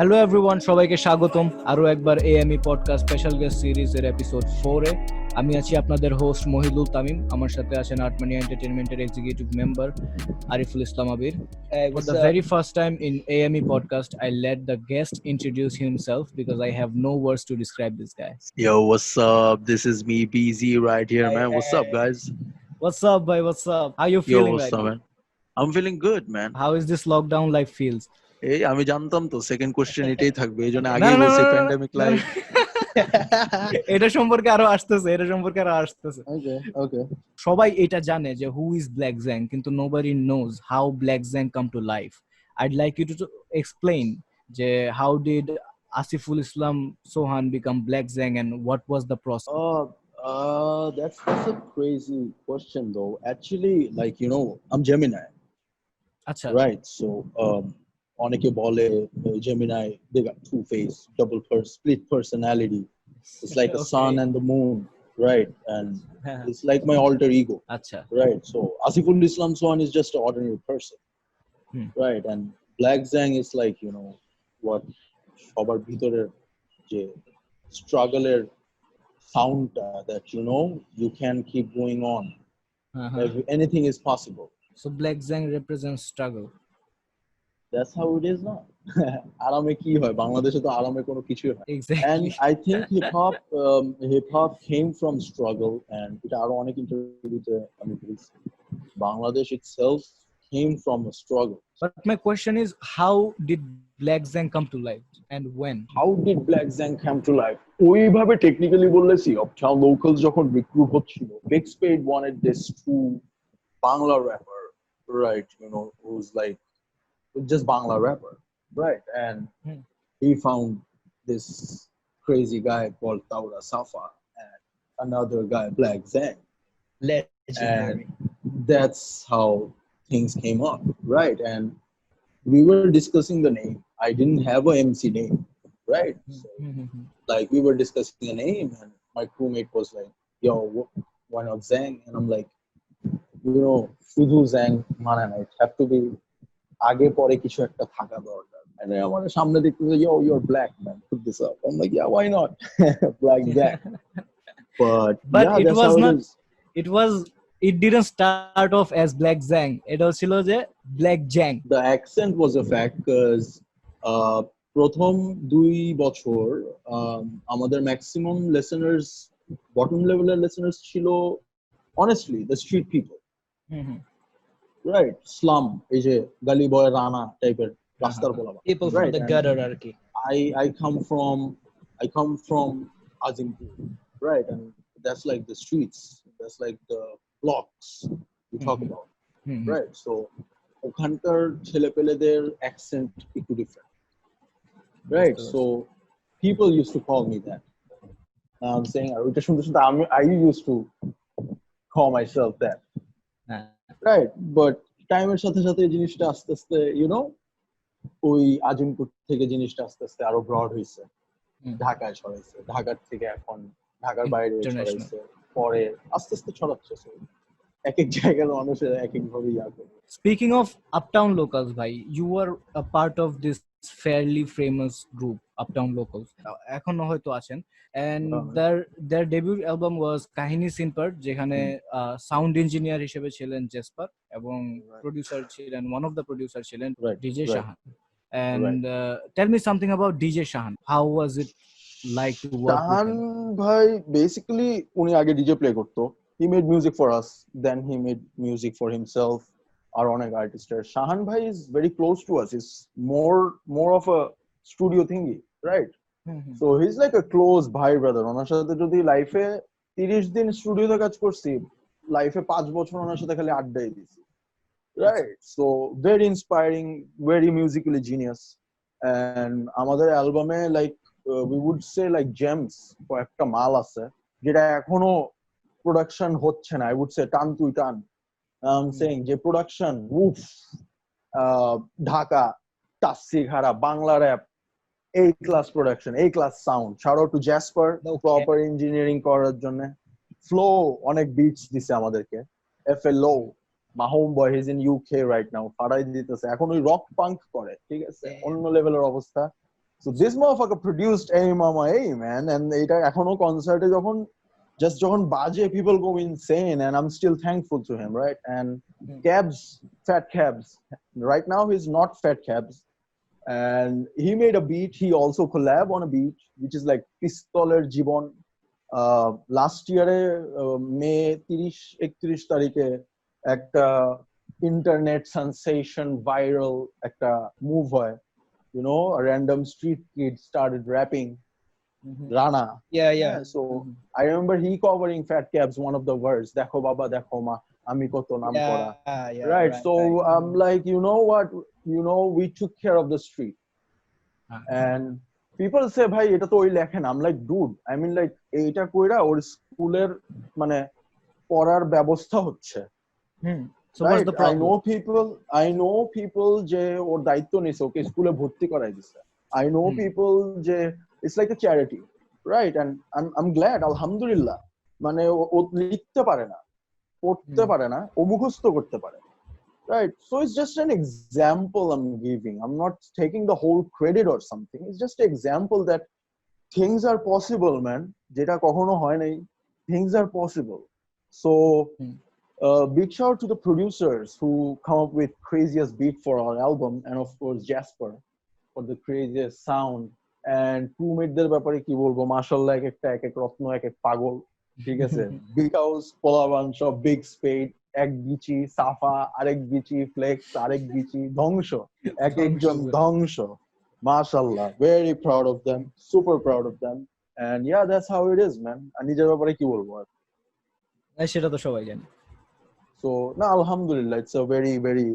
Hello everyone, সবাইকে স্বাগতম আরো একবার AME Podcast স্পেশাল গেস্ট সিরিজের এপিসোড 4 এ। আমি আছি আপনাদের হোস্ট মহিদুল তামিম। আমার সাথে আছেন আর্টমানি এন্টারটেইনমেন্টের executive member Ariful Islam Abir. For the very first time in AME Podcast, I let the guest introduce himself because I have no words to describe this guy. Yo, what's up? This is me, BZ, right here, man. What's up, guys? What's up, bhai? What's up? How you Yo, feeling what's right up, now? man? I'm feeling good, man. How is this lockdown life feels? এই আমি জানতাম তো second question এটাই থাকবে, এই জন্য না আগেই না বলছি না প্যান্ডেমিক না, লাইফ। এটা সম্পর্কে আরো আসতেছে। ওকে। সবাই এটা জানে যে who is Black Zang, কিন্তু nobody knows how Black Zang come to life. I'd like you to explain যে how did Asiful Islam Sohan become Black Zang and what was the process? That's a crazy question though. Actually, like I'm Gemini, আচ্ছা, right? So, অনেকে বলে Gemini, they got two face, split personality. It's like a Okay. sun and the moon, right? And it's like my alter ego. আচ্ছা, Right, so Asiful Islam Sohan is just an ordinary person, right? And Black Zang is like, what সবার ভিতরের যে স্ট্রাগলের সাউন্ডটা that you can keep going on. Anything is possible. so Black Zang represents struggle. That's how it is now. আরামে কি হয়, বাংলাদেশে তো আরামে কোনো কিছুই হয়। Exactly. And I think hip hop came from struggle, and এটা আরো অনেক ইন্টারভিউতে আমি বলছি, Bangladesh itself came from a struggle. But my question is, how did Black Zang come to life and when? How did Black Zang come to life? ওইভাবে technically বললে uptown locals যখন recruit হচ্ছিল, Big Spade wanted this true Bangla rapper, right? Who's like just Bangla rapper, right? And he found this crazy guy called Taura Safa and another guy, Black Zang. Legendary. And that's how things came up, right? And we were discussing the name. I didn't have a MC name, right? So, like we were discussing a name, and my crewmate was like, "Yo, why not Zang?" And I'm like, Fudu Zang, man, it have to be আগে পরে কিছু একটা থাকা দরকার। And আমার সামনে দেখতে, "Yo, you're black, man. Put this up." I'm like, "Yeah, why not?" Black Zang. But yeah, it that's was how not. it is. It didn't start off as Black Zang. এটা ছিল যে Black Zang. The accent was a fact because প্রথম 2 বছর আমাদের maximum listeners, bottom লেভেলের listeners ছিল honestly the street people, right? Slum, এই যে gully boy rana টাইপের রাস্তার পোলাপান, People from the gutter আর কি। I come from Azimpur, right? And that's like the streets, that's like the blocks we talk about, right? So ওখানকার ছেলেপেলেদের accent একটু different, right? So people used to call me that. I'm saying ওইটা শুনতে শুনতে I used to call myself that, right? But টাইমের সাথে সাথে জিনিসটা আস্তে আস্তে ওই আজিমপুর থেকে জিনিসটা আস্তে আস্তে আরো ব্রড হয়েছে, ঢাকায় ছড়াইছে, ঢাকার থেকে এখন ঢাকার বাইরে ছড়াইছে, পরে আস্তে আস্তে ছড়াচ্ছে। এক এক জায়গার মানুষের এক এক ভাবে করে। Speaking of uptown locals, bhai, you were a part of this fairly famous group, Uptown Locals. এখনো হয়তো আছেন, and their debut album was কাহিনী সিনপার, যেখানে সাউন্ড ইঞ্জিনিয়ার হিসেবে ছিলেন জেসপার এবং প্রোডিউসার ছিলেন, one of the producer ছিলেন DJ Shahan. And tell me something about DJ Shahan. How was it like to work with him? Shahan bhai basically উনি আগে DJ play করতো. He made music for us, then he made music for himself, our own artist. Shahan bhai is very close to us. It's more of a studio thingy, right? So he's like a close bhai brother. ওনার সাথে যদি লাইফে 30 দিন স্টুডিওতে কাজ করছি, লাইফে 5 বছর ওনার সাথে খালি আড্ডাই দিছি, right? So very inspiring, very musically genius. And আমাদের অ্যালবামে like we would say like gems কয়েকটা মাল আছে যেটা এখনো প্রোডাকশন হচ্ছে না। I would say টান তুই টান। I'm saying যে প্রোডাকশন, ঢাকা, টাসি খারা, Bangla rap, A-class production, A-class sound. Shout out to Jasper, proper engineering করার জন্য। Flow অনেক beats দিছে আমাদেরকে। FLO, my homeboy, he's in UK right now. ফাড়াই দিতেছে। এখন ওই রক পাঙ্ক করে, ঠিক আছে? অন্য লেভেলের অবস্থা। So this motherfucker produced A Mama A, man, and এটা এখনো কনসার্টে যখন যখন বাজে, people go insane, and I'm still thankful to him, right? And Cabs, Fat Cabs, right now he's not Fat Cabs, and he made a beat. He also collab on a beat which is like Pistoler Jibon. Last year May 30-31 তারিখে একটা internet sensation viral একটা move হয়, you know, a random street kid started rapping Rana. Yeah. So I remember he covering Fat Cab's one of the words, Dekho Baba Dekho Ma Ami Koto Nam Kora. Right. So I'm like, you know what? You know, we took care of the street. And people say, bhai, eta to oi lekhe na. I'm like, dude, I mean, like, eta koira or schooler মানে পড়ার ব্যবস্থা হচ্ছে। So what's the problem? I know people যে ওর দায়িত্ব নিছে, ওকে স্কুলে ভর্তি করাই দিছে। I know people যে it's like a charity, right? And I'm glad, alhamdulillah, মানে ও লিখতে পারে না, পড়তে পারে না, ও মুখস্থ করতে পারে, right? So it's just an example I'm giving. I'm not taking the whole credit or something. It's just an example that things are possible, man. যেটা কখনো হয় নাই, things are possible. So big shout to the producers who come up with craziest beat for our album, and of course Jasper for the craziest sound. And crewmateদের ব্যাপারে কি বলবো, মাশাআল্লাহ, এক এক রত্ন, এক এক পাগল, ঠিক আছে। বিগ হাউস, পোলাবান সব, বিগ স্পেড, এক গিচি, সাফা আরেক গিচি, ফ্লেক্স আরেক গিচি, ধ্বংস, এক একজন ধ্বংস, মাশাআল্লাহ, very proud of them, super proud of them. And yeah, that's how it is, man. আর নিজের ব্যাপারে কি বলবো আর, সেটা তো সবাই জানে। So no, alhamdulillah, it's a very, very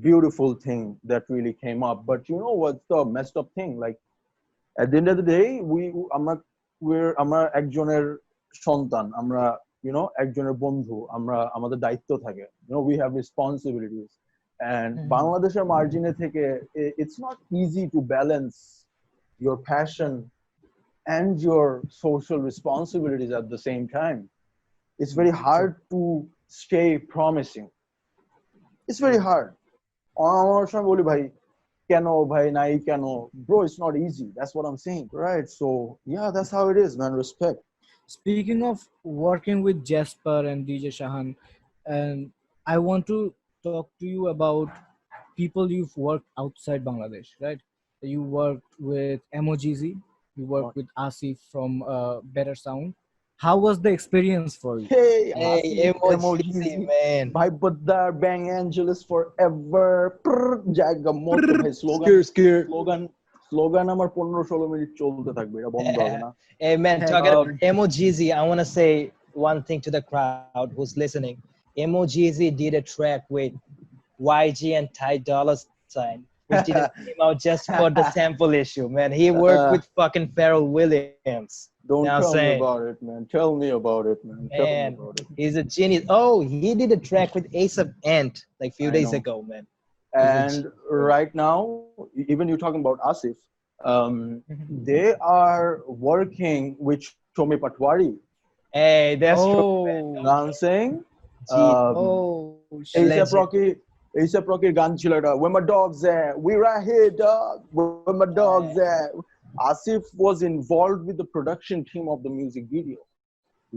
beautiful thing that really came up. But you know what's the messed up thing? Like, at the end of the day, আমরা একজনের সন্তান, আমরা, you know, একজনের বন্ধু, আমরা, আমাদের দায়িত্ব থাকে, you know, we have responsibilities. And বাংলাদেশের মার্জিনে থেকে it's not easy to balance your passion and your social responsibilities at the same time. It's very hard to stay promising. It's very hard. আমার সময় বলি, ভাই কেন ভাই নাই কেন, bro, it's not easy. That's what I'm saying, right? So yeah, that's how it is, man. Respect. Speaking of working with Jasper and DJ Shahan, and I want to talk to you about people you've worked outside Bangladesh, right? You worked with MOGZ, you worked with Asif from Better Sound. How was the experience for you? Hey, MOGZ, man. Bhai Badar, Bang Angeles forever. Jaga moto bhai, slogan আমার 15-16 minute চলতে থাকবে, এটা বন্ধ হবে না। Hey man, talking about MOGZ, I want to say one thing to the crowd who's listening. MOGZ did a track with YG and Ty Dolla $ign, which didn't came out just for the sample issue, man. He worked with fucking Pharrell Williams. Don't tell me about it, man. Tell me about it, man. Tell me about it. He's a genius. Oh, he did a track with A$AP Ant like a few days ago, man. And right now, even you talking about Asif, they are working with Shomi Patwari. Hey, that's true. You know what I'm saying? A$AP Rocky গান ছিল এটা, Where My Dogs At? We right here, dog. Where My Dogs At? Asif was involved with the production team of the music video.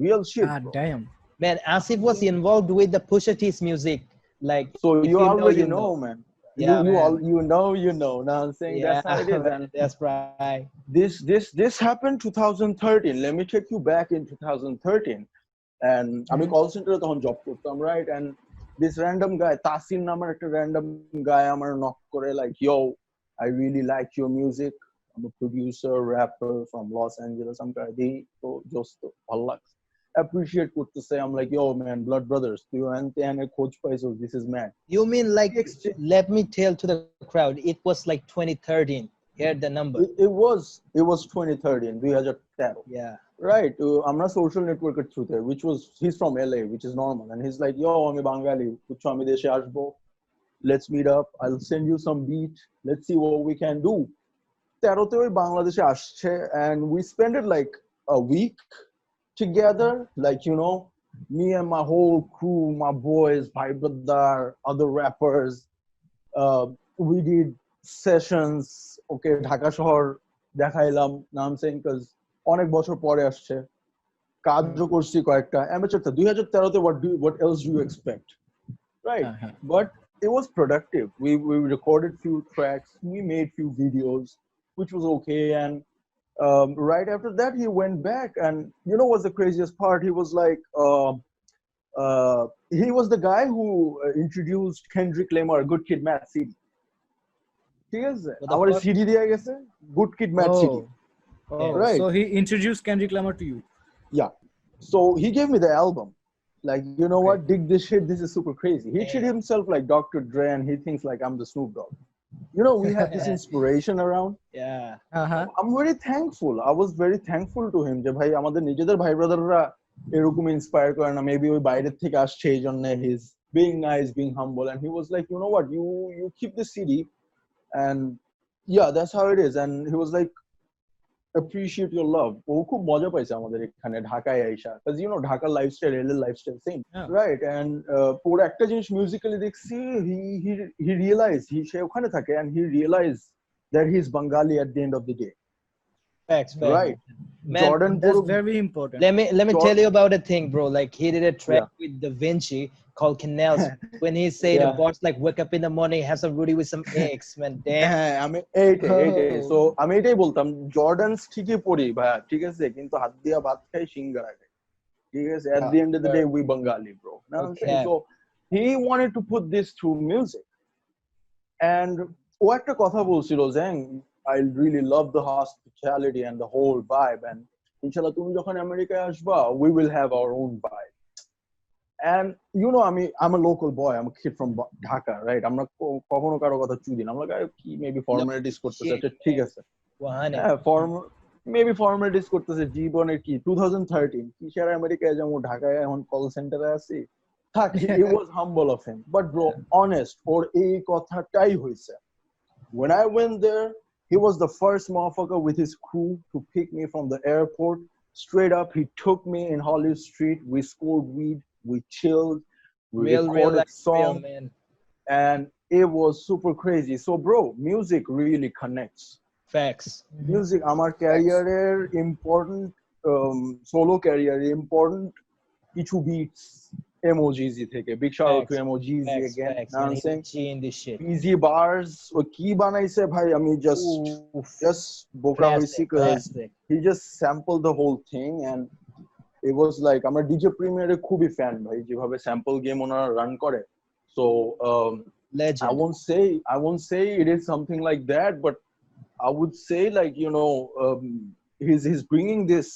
Real shit. God damn. Man, Asif was involved with the Pusha T's music. Like, so you already know, man. Yeah, you know. Now I'm saying, yeah, that's how it is. And that's right. This happened 2013. Let me take you back in 2013. And আমি call সেন্টারে তখন job করতাম, right? And this random guy, Tasin নামের একটা random guy আমার knock করে, like, yo, I really like your music. I'm a producer, rapper from Los Angeles. I'm ready to just appreciate করতেছে. I'm like, yo, man, blood brothers. Do you understand? This is mad. You mean like? Let me tell to the crowd. It was like 2013. Here the number. It was 2013. 2013. Yeah. Right. I'm not social network through there, which was, he's from LA, which is normal, and he's like, yo, I'm a Bengali. আমি দেশে আসবো. Let's meet up. I'll send you some beat. Let's see what we can do. 13তে ওই বাংলাদেশে আসছে, and we spent it like a week together, like, you know, me and my whole crew, my boys, Bhai Badar, other rappers. We did sessions ওকে ঢাকা শহর দেখাইলাম নাম saying cause অনেক বছর পরে আসছে কাজও করছি কয়েকটা অ্যামেচারটা 2013 তে what else do you expect right but it was productive we recorded few tracks we made few videos which was okay and right after that he went back and you know what's the craziest part he was like he was the guy who introduced Kendrick Lamar Good Kid Mad City ঠিক আছে আমার CD দিয়ে গেছে Good Kid Mad City right so he introduced Kendrick Lamar to you yeah so he gave me the album like you know what dig this shit this is super crazy he treated himself like Dr. Dre and he thinks like I'm the Snoop Dogg you know we have this inspiration around I'm very thankful I was very thankful to him যে ভাই আমাদের নিজেদের ভাই ব্রাদাররা এরকম inspire করে না maybe ওই বাইরের থেকে আসছে এই জন্য he's being nice being humble and he was like you know what you keep the CD and yeah that's how it is and he was like appreciate your love ও খুব মজা পাইছে আমাদের এখানে ঢাকায় আইসা because you know ঢাকার lifestyle এলের lifestyle same right and পুরো একটা জিনিস মিউজিক্যালি দেখছি he realized সে ওখানে থাকে and he realized that he's Bengali at the end of the day facts right man, Jordan that's very important let me tell you about a thing bro like he did a track with Da Vinci called Canals when he said the boss like wake up in the morning have some Rudy with some eggs man damn আমি এইটাই so আমি এটাই বলতাম জর্ডানস ঠিকই পড়ি ভাই ঠিক আছে কিন্তু হাত দিয়া ভাত খাই সিঙ্গারা খাই ঠিক আছে at the end of the day we Bengali bro now so he wanted to put this through music and ও একটা কথা বলছিল Zang I really love the hospitality and the whole vibe and inshallah তুমি যখন আমেরিকায় আসবা we will have our own vibe and you know I'm a local boy I'm a kid from Dhaka right আমরা কখনো কারো কথা চুদি না আমরা কি maybe formalities করতেছে ঠিক আছে maybe formalities করতেছে জীবনের কি 2013 কিসের আমেরিকায় যাবো ঢাকায় এখন কল সেন্টারে আছি থাক it was humble of him but bro honest ওর এই কথাটাই হইছে when I went there he was the first motherfucker with his crew to pick me from the airport straight up he took me in Hollywood Street we scored weed we chilled we recorded songs and it was super crazy so bro music really connects facts music আমার ক্যারিয়ারের important solo career important কিছু beats Emojizi থেকে big shout out to Emojizi again I'm saying in this shit easy bars ও কি বানাইছে ভাই আমি just বোকা হইছি cuz he just sampled the whole thing and it was like আমার DJ Premier এর খুবই ফ্যান ভাই যেভাবে স্যাম্পল গেম ওনারা রান করে so legend I won't say it is something like that but I would say like you know he's bringing this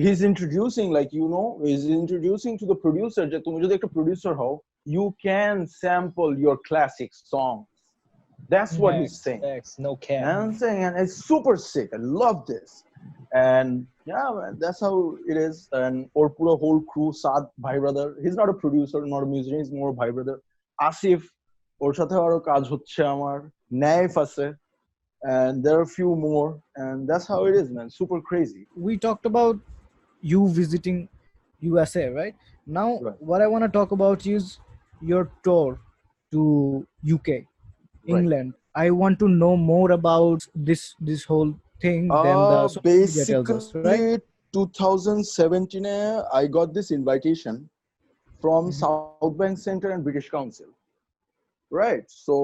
he's introducing like you know he's introducing to the producer যে তুমি যদি একটা producer হও you can sample your classic songs that's what he's saying no cap I'm saying and it's super sick I love this and yeah man that's how it is and or pura whole crew Saad bhai brother he's not a producer not a musician he's more bhai brother Asif ওর সাথে আরো কাজ হচ্ছে আমার knife আছে and there are a few more and that's how it is man super crazy we talked about you visiting USA right now what I want to talk about is your tour to UK England I want to know more about this whole thing than the basically right? 2017 I got this invitation from South Bank Center and British Council right so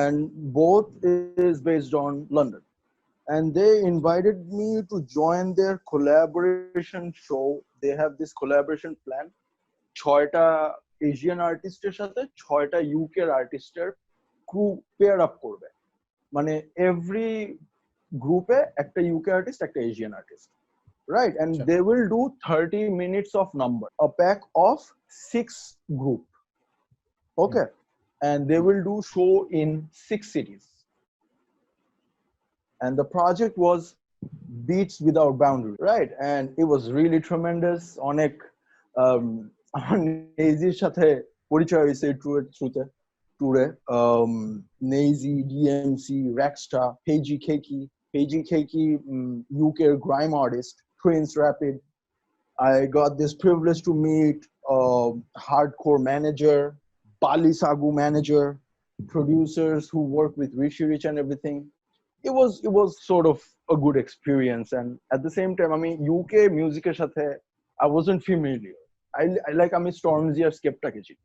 and both is based on London and they invited me to join their collaboration show they have this collaboration plan 6টা Asian artistes সাথে 6টা UK artistes crew pair up করবে মানে every group একটা UK artist একটা Asian artist right and they will do 30 minutes of number a pack of 6 group okay and they will do show in 6 cities and the project was Beats Without Boundaries right and it was really tremendous অনেক নেজির সাথে পরিচয় হয়েছে ট্যুরে নেজি DMC Rackstar Paige Keiki UK grime artist Prince Rapid I got this privilege to meet hardcore manager Bali Sagu manager producers who work with Rishi Rich and everything it was sort of a good experience, and at the same time, I mean, UK music এর সাথে I wasn't familiar. I like আমি Stormzy আর Skepta কে চিনি,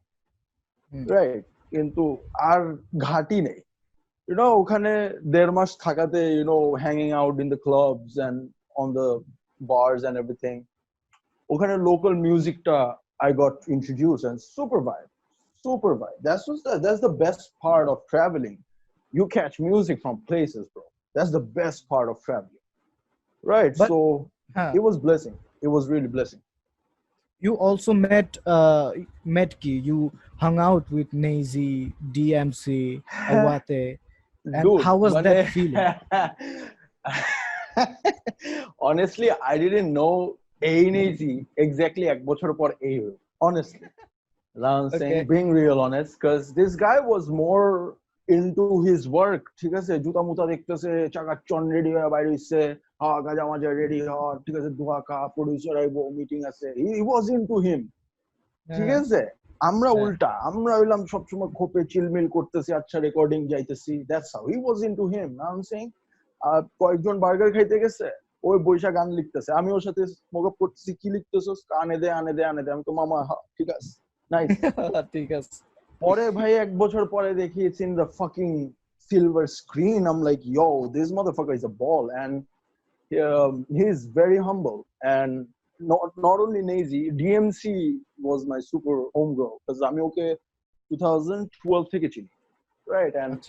right? কিন্তু আর ঘাটি নেই, ওখানে 1.5 মাস থাকাতে, hanging out in the clubs and on the bars and everything, ওখানে local musicটা I got introduced, and super vibe, super vibe. That's the best part of traveling. You catch music from places, bro. That's the best part of traveling, right? But, so it was blessing. It was really blessing. You also met Ki. You hung out with Nazy, DMC, Awate, and Dude, how was that feeling? Honestly, I didn't know ANAZ exactly এক বছর পর এই হলো, honestly. I'm saying, being real honest, because this guy was more into his work. ঠিক আছে, জুতা মুতা দেখতেছে, চাকাচন ready হয়ে বাইরে হইছে, গাজা মাজা রেডি হওয়া, ঠিক আছে, দোয়া কা, প্রডিউসার আইবো, মিটিং আছে, he was into him. ঠিক আছে, আমরা উল্টা, আমরা হইলাম সবসময় খোপে চিলমিল করতেছি, আচ্ছা রেকর্ডিং যাইতেছি, that's how he was into him. I'm saying, কয়েকজন বার্গার খাইতে গেছে, ওই বৈশা গান লিখতেছে, আমি ওর সাথে স্মোক আপ করতেছি, কি লিখতেছস, আনে দে আনে দে আনে দে, আমি তো মামা ঠিক আছে, নাইস। ঠিক আছে। পরে ভাই 1 বছর পরে দেখি it's in the fucking silver screen. I'm like, yo, this motherfucker is a ball, and he's very humble. And not only Nazy, DMC was my super homegirl, because আমি ওকে 2012 থেকে চিনি, right? And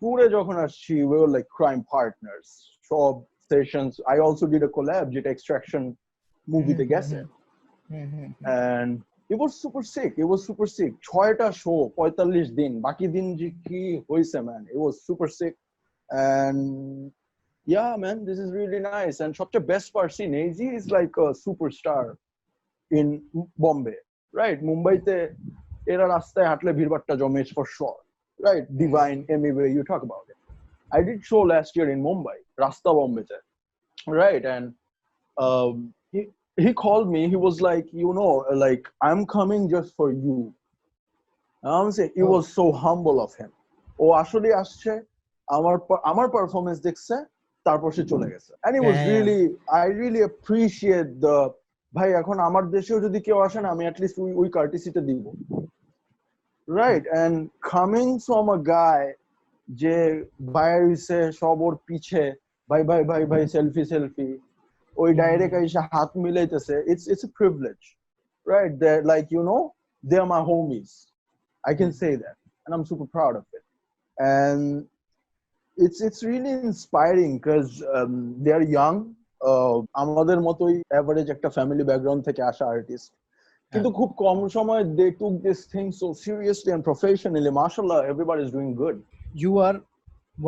tour যখন আসছি, we were like crime partners, সব sessions. I also did a collab যেটা Extraction মুভিতে গেছে, and it was super sick. It was super sick. 6টা শো 45 দিন, বাকি দিন যে কি হইছে, man, it was super sick. And yeah, man, this is really nice. And সবচেয়ে best part, see, Nazy is like a superstar in Bombay, right? মুম্বাইতে এরা রাস্তায় হাঁটলে ভিড়ভাট্টা জমে, for sure, right? Divine, anyway you talk about it. I did show last year in Mumbai, Rasta Bombay, right? And he called me. He was like, like, I'm coming just for you. I'm saying, it was so humble of him. ও আসলে আসছে, আমার performance দেখছে, তারপর সে চলে গেছে। And it was really, I really appreciate the, ভাই এখন আমার দেশেও যদি কেউ আসে না, আমি অ্যাটলিস্ট ওই কার্টিসিটা দিব, right? And coming from a guy যে বাইরে হইছে, সব ওর পিছে, ভাই ভাই ভাই ভাই, সেলফি সেলফি, ওই ডাইরেক্ট এসে হাত মিলাইতেছে, it's a privilege, right? They're like, they're my homies. I can say that, and I'm super proud of it. And it's really inspiring, because they are young, আমাদের মতোই অ্যাভারেজ একটা family background থেকে আসা artist, কিন্তু খুব কম সময়ে they took this thing so seriously and professionally. Mashallah, everybody is doing good. You are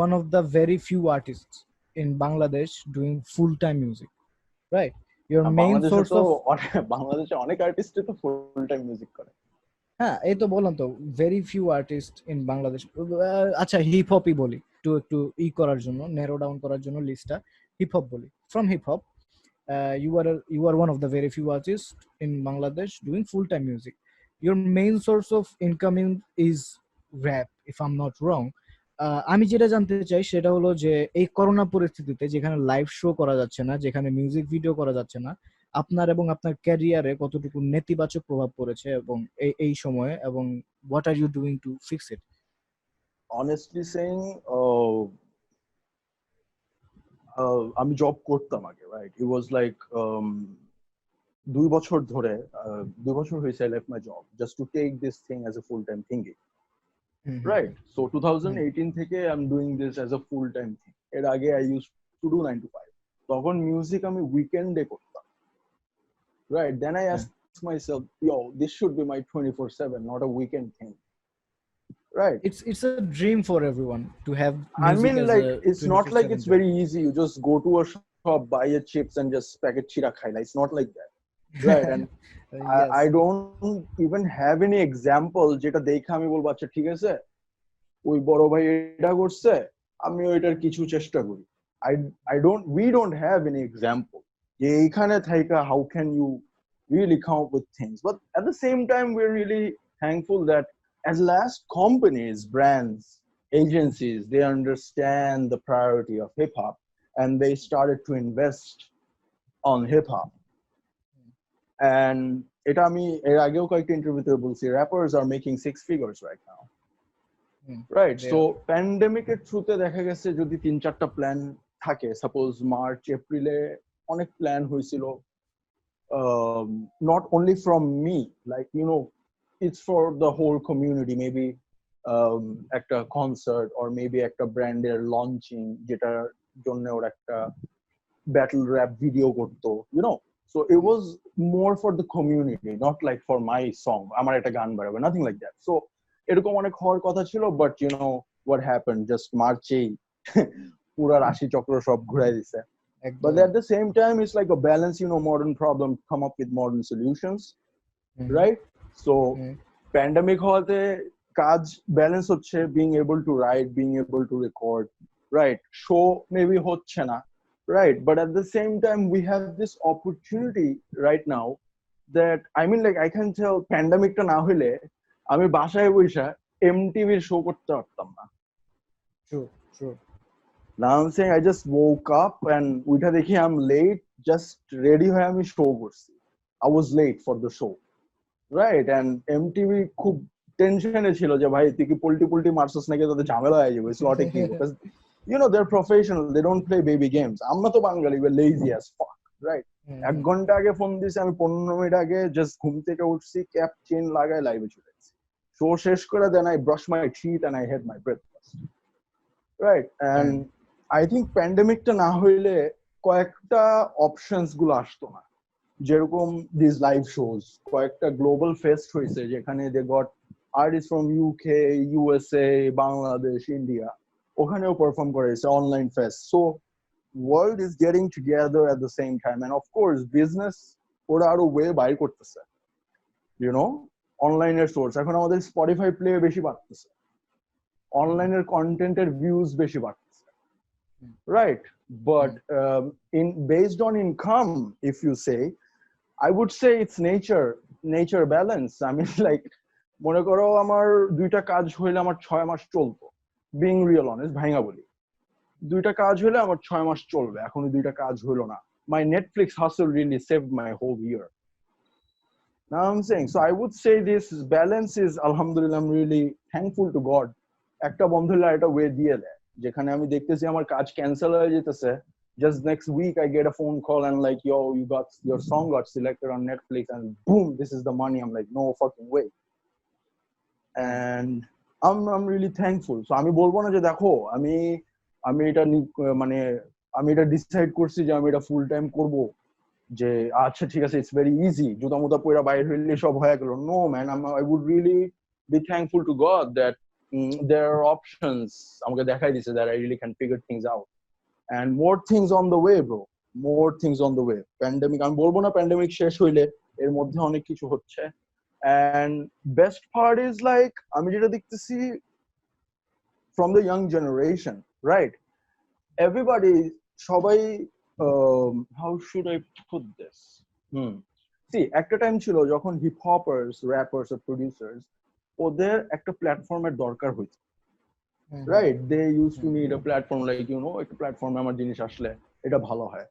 one of the very few artists in Bangladesh doing full-time music, right? Your main source of বাংলাদেশে অনেক artist তো full time music করে। হ্যাঁ, এই তো বললাম তো, very few artists in Bangladesh. আচ্ছা, হিপ হপই বলি একটু করার জন্য, ন্যারো ডাউন করার জন্য লিস্টটা, হিপ হপ বলি। From hip hop, you are one of the very few artists in Bangladesh doing full-time music. Your main source of income is rap, if I'm not wrong. আমি যেটা জানতে চাই সেটা হলো যে এই করোনা পরিস্থিতিতে যেখানে লাইভ শো করা যাচ্ছে না, যেখানে মিউজিক ভিডিও করা যাচ্ছে না, আপনার এবং আপনার ক্যারিয়ারে কতটুকু নেতিবাচক প্রভাব পড়েছে এবং এই সময়ে, এবং what are you doing to fix it? Honestly saying, আমি জব করতাম আগে, right? It was like 2 বছর ধরে, 2 বছর হয়েছে I left my job just to take this thing as a full-time thingy, right? So 2018 থেকে I'm doing this as a full-time thing. এর আগে I used to do 9 to 5. তখন music আমি উইকেন্ডে করতাম, right? Then I asked myself, yo, this should be my 24/7, not a weekend thing, right? It's a dream for everyone to have music. I mean, as like, a it's not like it's 24/7 very easy. You just go to a shop, buy a chips, and just packet chira khaila. It's not like that, right? And yes. I don't even have any example যেটা দেখে আমি বলবো আচ্ছা ঠিক আছে, ওই বড় ভাই এটা করছে, আমি ওইটার কিছু চেষ্টা করি। We don't have any example যে এইখানে থাইকা how can you really come up with things. But at the same time, we're really thankful that as last companies, brands, agencies, they understand the priority of hip hop and they started to invest on hip hop. And এটা আমি এর আগেও কয়েকটা ইন্টারভিউতে বলছি, rappers are making 6 figures right now. Right, so pandemic এর থ্রুতে দেখা গেছে যদি 3-4টা প্ল্যান থাকে, সাপোজ মার্চ এপ্রিলে অনেক প্ল্যান হয়েছিল, not only from me, like you know, it's for the whole community, maybe একটা কনসার্ট or maybe একটা ব্র্যান্ডের লঞ্চিং যেটার জন্য ওরা একটা ব্যাটল র্যাপ ভিডিও করতো, you know, so it was more for the community, not like for my song আমার একটা গান বাড়াবে, nothing like that. So এরকম অনেক হওয়ার কথা ছিল, but you know what happened, just মার্চেই পুরা রাশি চক্র সব ঘুরাই দিছে. But at the same time, it's like a balance, you know, modern problem come up with modern solutions, right? So pandemic হওয়াতে কাজ ব্যালেন্স হচ্ছে, being able to write, being able to record, right? Show maybe হচ্ছে না, right? But at the same time, we have this opportunity right now that, I mean, like I can tell pandemic টা না হইলে আমি বাসায় বসে এমটিভির show করতে পারতাম না. True. Now I'm saying I just woke up and উঠা দেখি I'm late, just ready হয়ে আমি শো করছি. I was late for the show, right? And MTV খুব টেনশনে ছিল যে ভাই তুই কি পোল্টি মারছস নাকি, তাদের ঝামেলা হয়ে যাবে স্লটে কি, because you know they're professional, they don't play baby games. আমরা তো বাঙালি, we're lazy as fuck, right? 1 ঘন্টা আগে ফোন দিছি, আমি 15 মিনিট আগে জাস্ট ঘুম থেকে উঠছি, ক্যাপ চেন লাগাই লাইভে চলে গেছি, শো শেষ করে দেন I brush my teeth and I had my breakfast, right? And I think pandemic টা না হইলে কয়েকটা অপশনস গুলো আসতো না, যেরকম দিস লাইভ শোজ, কয়েকটা গ্লোবাল ফেস্ট হয়েছে যেখানে they got artist from UK, USA, Bangladesh, India, ওখানেও পারফর্ম করেছে online fest. So world is getting together at the same time, and of course business ওরা আরো ওয়ে বাইর করতেছে, ইউ নো, অনলাইনের সোর্স. এখন আমাদের স্পটিফাই প্লে বেশি বাড়তেছে, অনলাইনের কন্টেন্টের ভিউজ বেশি বাড়তেছে, right? But in based on income, if you say, I would say it's nature balance. I mean, like মনে করো আমার 2টা কাজ হইলে আমার 6 মাস চলতো, being real honest, ভাঙা বলি 2টা কাজ হইলে আমার 6 মাস চলবে, এখন 2টা কাজ হইলো না. My Netflix hustle really saved my whole year. Now I'm saying, so I would say this balance is, alhamdulillah, I'm really thankful to God. একটা বন্ধ হলে একটা ওয়ে দিয়ে দেয়, যেখানে আমি দেখতেছি আমার কাজ ক্যান্সেল হয়ে যেতেছে, just next week I get a phone call and like, yo, your song got selected on Netflix and boom, this is the money. I'm like, no fucking way. And I'm really thankful. So আমি বলবো না যে দেখো আমি এটা মানে আমি এটা ডিসাইড করছি যে আমি এটা ফুল টাইম করব, যে আচ্ছা ঠিক আছে, it's very easy, জুতা মুতা পয়রা বাইরে হইলে সব হয়ে গেল. No man, I would really be thankful to God that there are options আমাকে দেখাই দিছে that I really can figure things out, and more things on the way, bro, more things on the way. Pandemic আমি বলবো না pandemic শেষ হইলে, এর মধ্যে অনেক কিছু হচ্ছে. And best part is like আমি যেটা দেখতেছি from the young generation, right? Everybody, সবাই how should I put this? See, একটা টাইম ছিল যখন হিপ হপার্স, র্যাপার্স আর প্রোডিউসার্স ওদের একটা প্ল্যাটফর্মের দরকার হইতো, right? They used to need a platform, like you know, একটা প্ল্যাটফর্মে আমার জিনিস আসলে এটা ভালো হয়.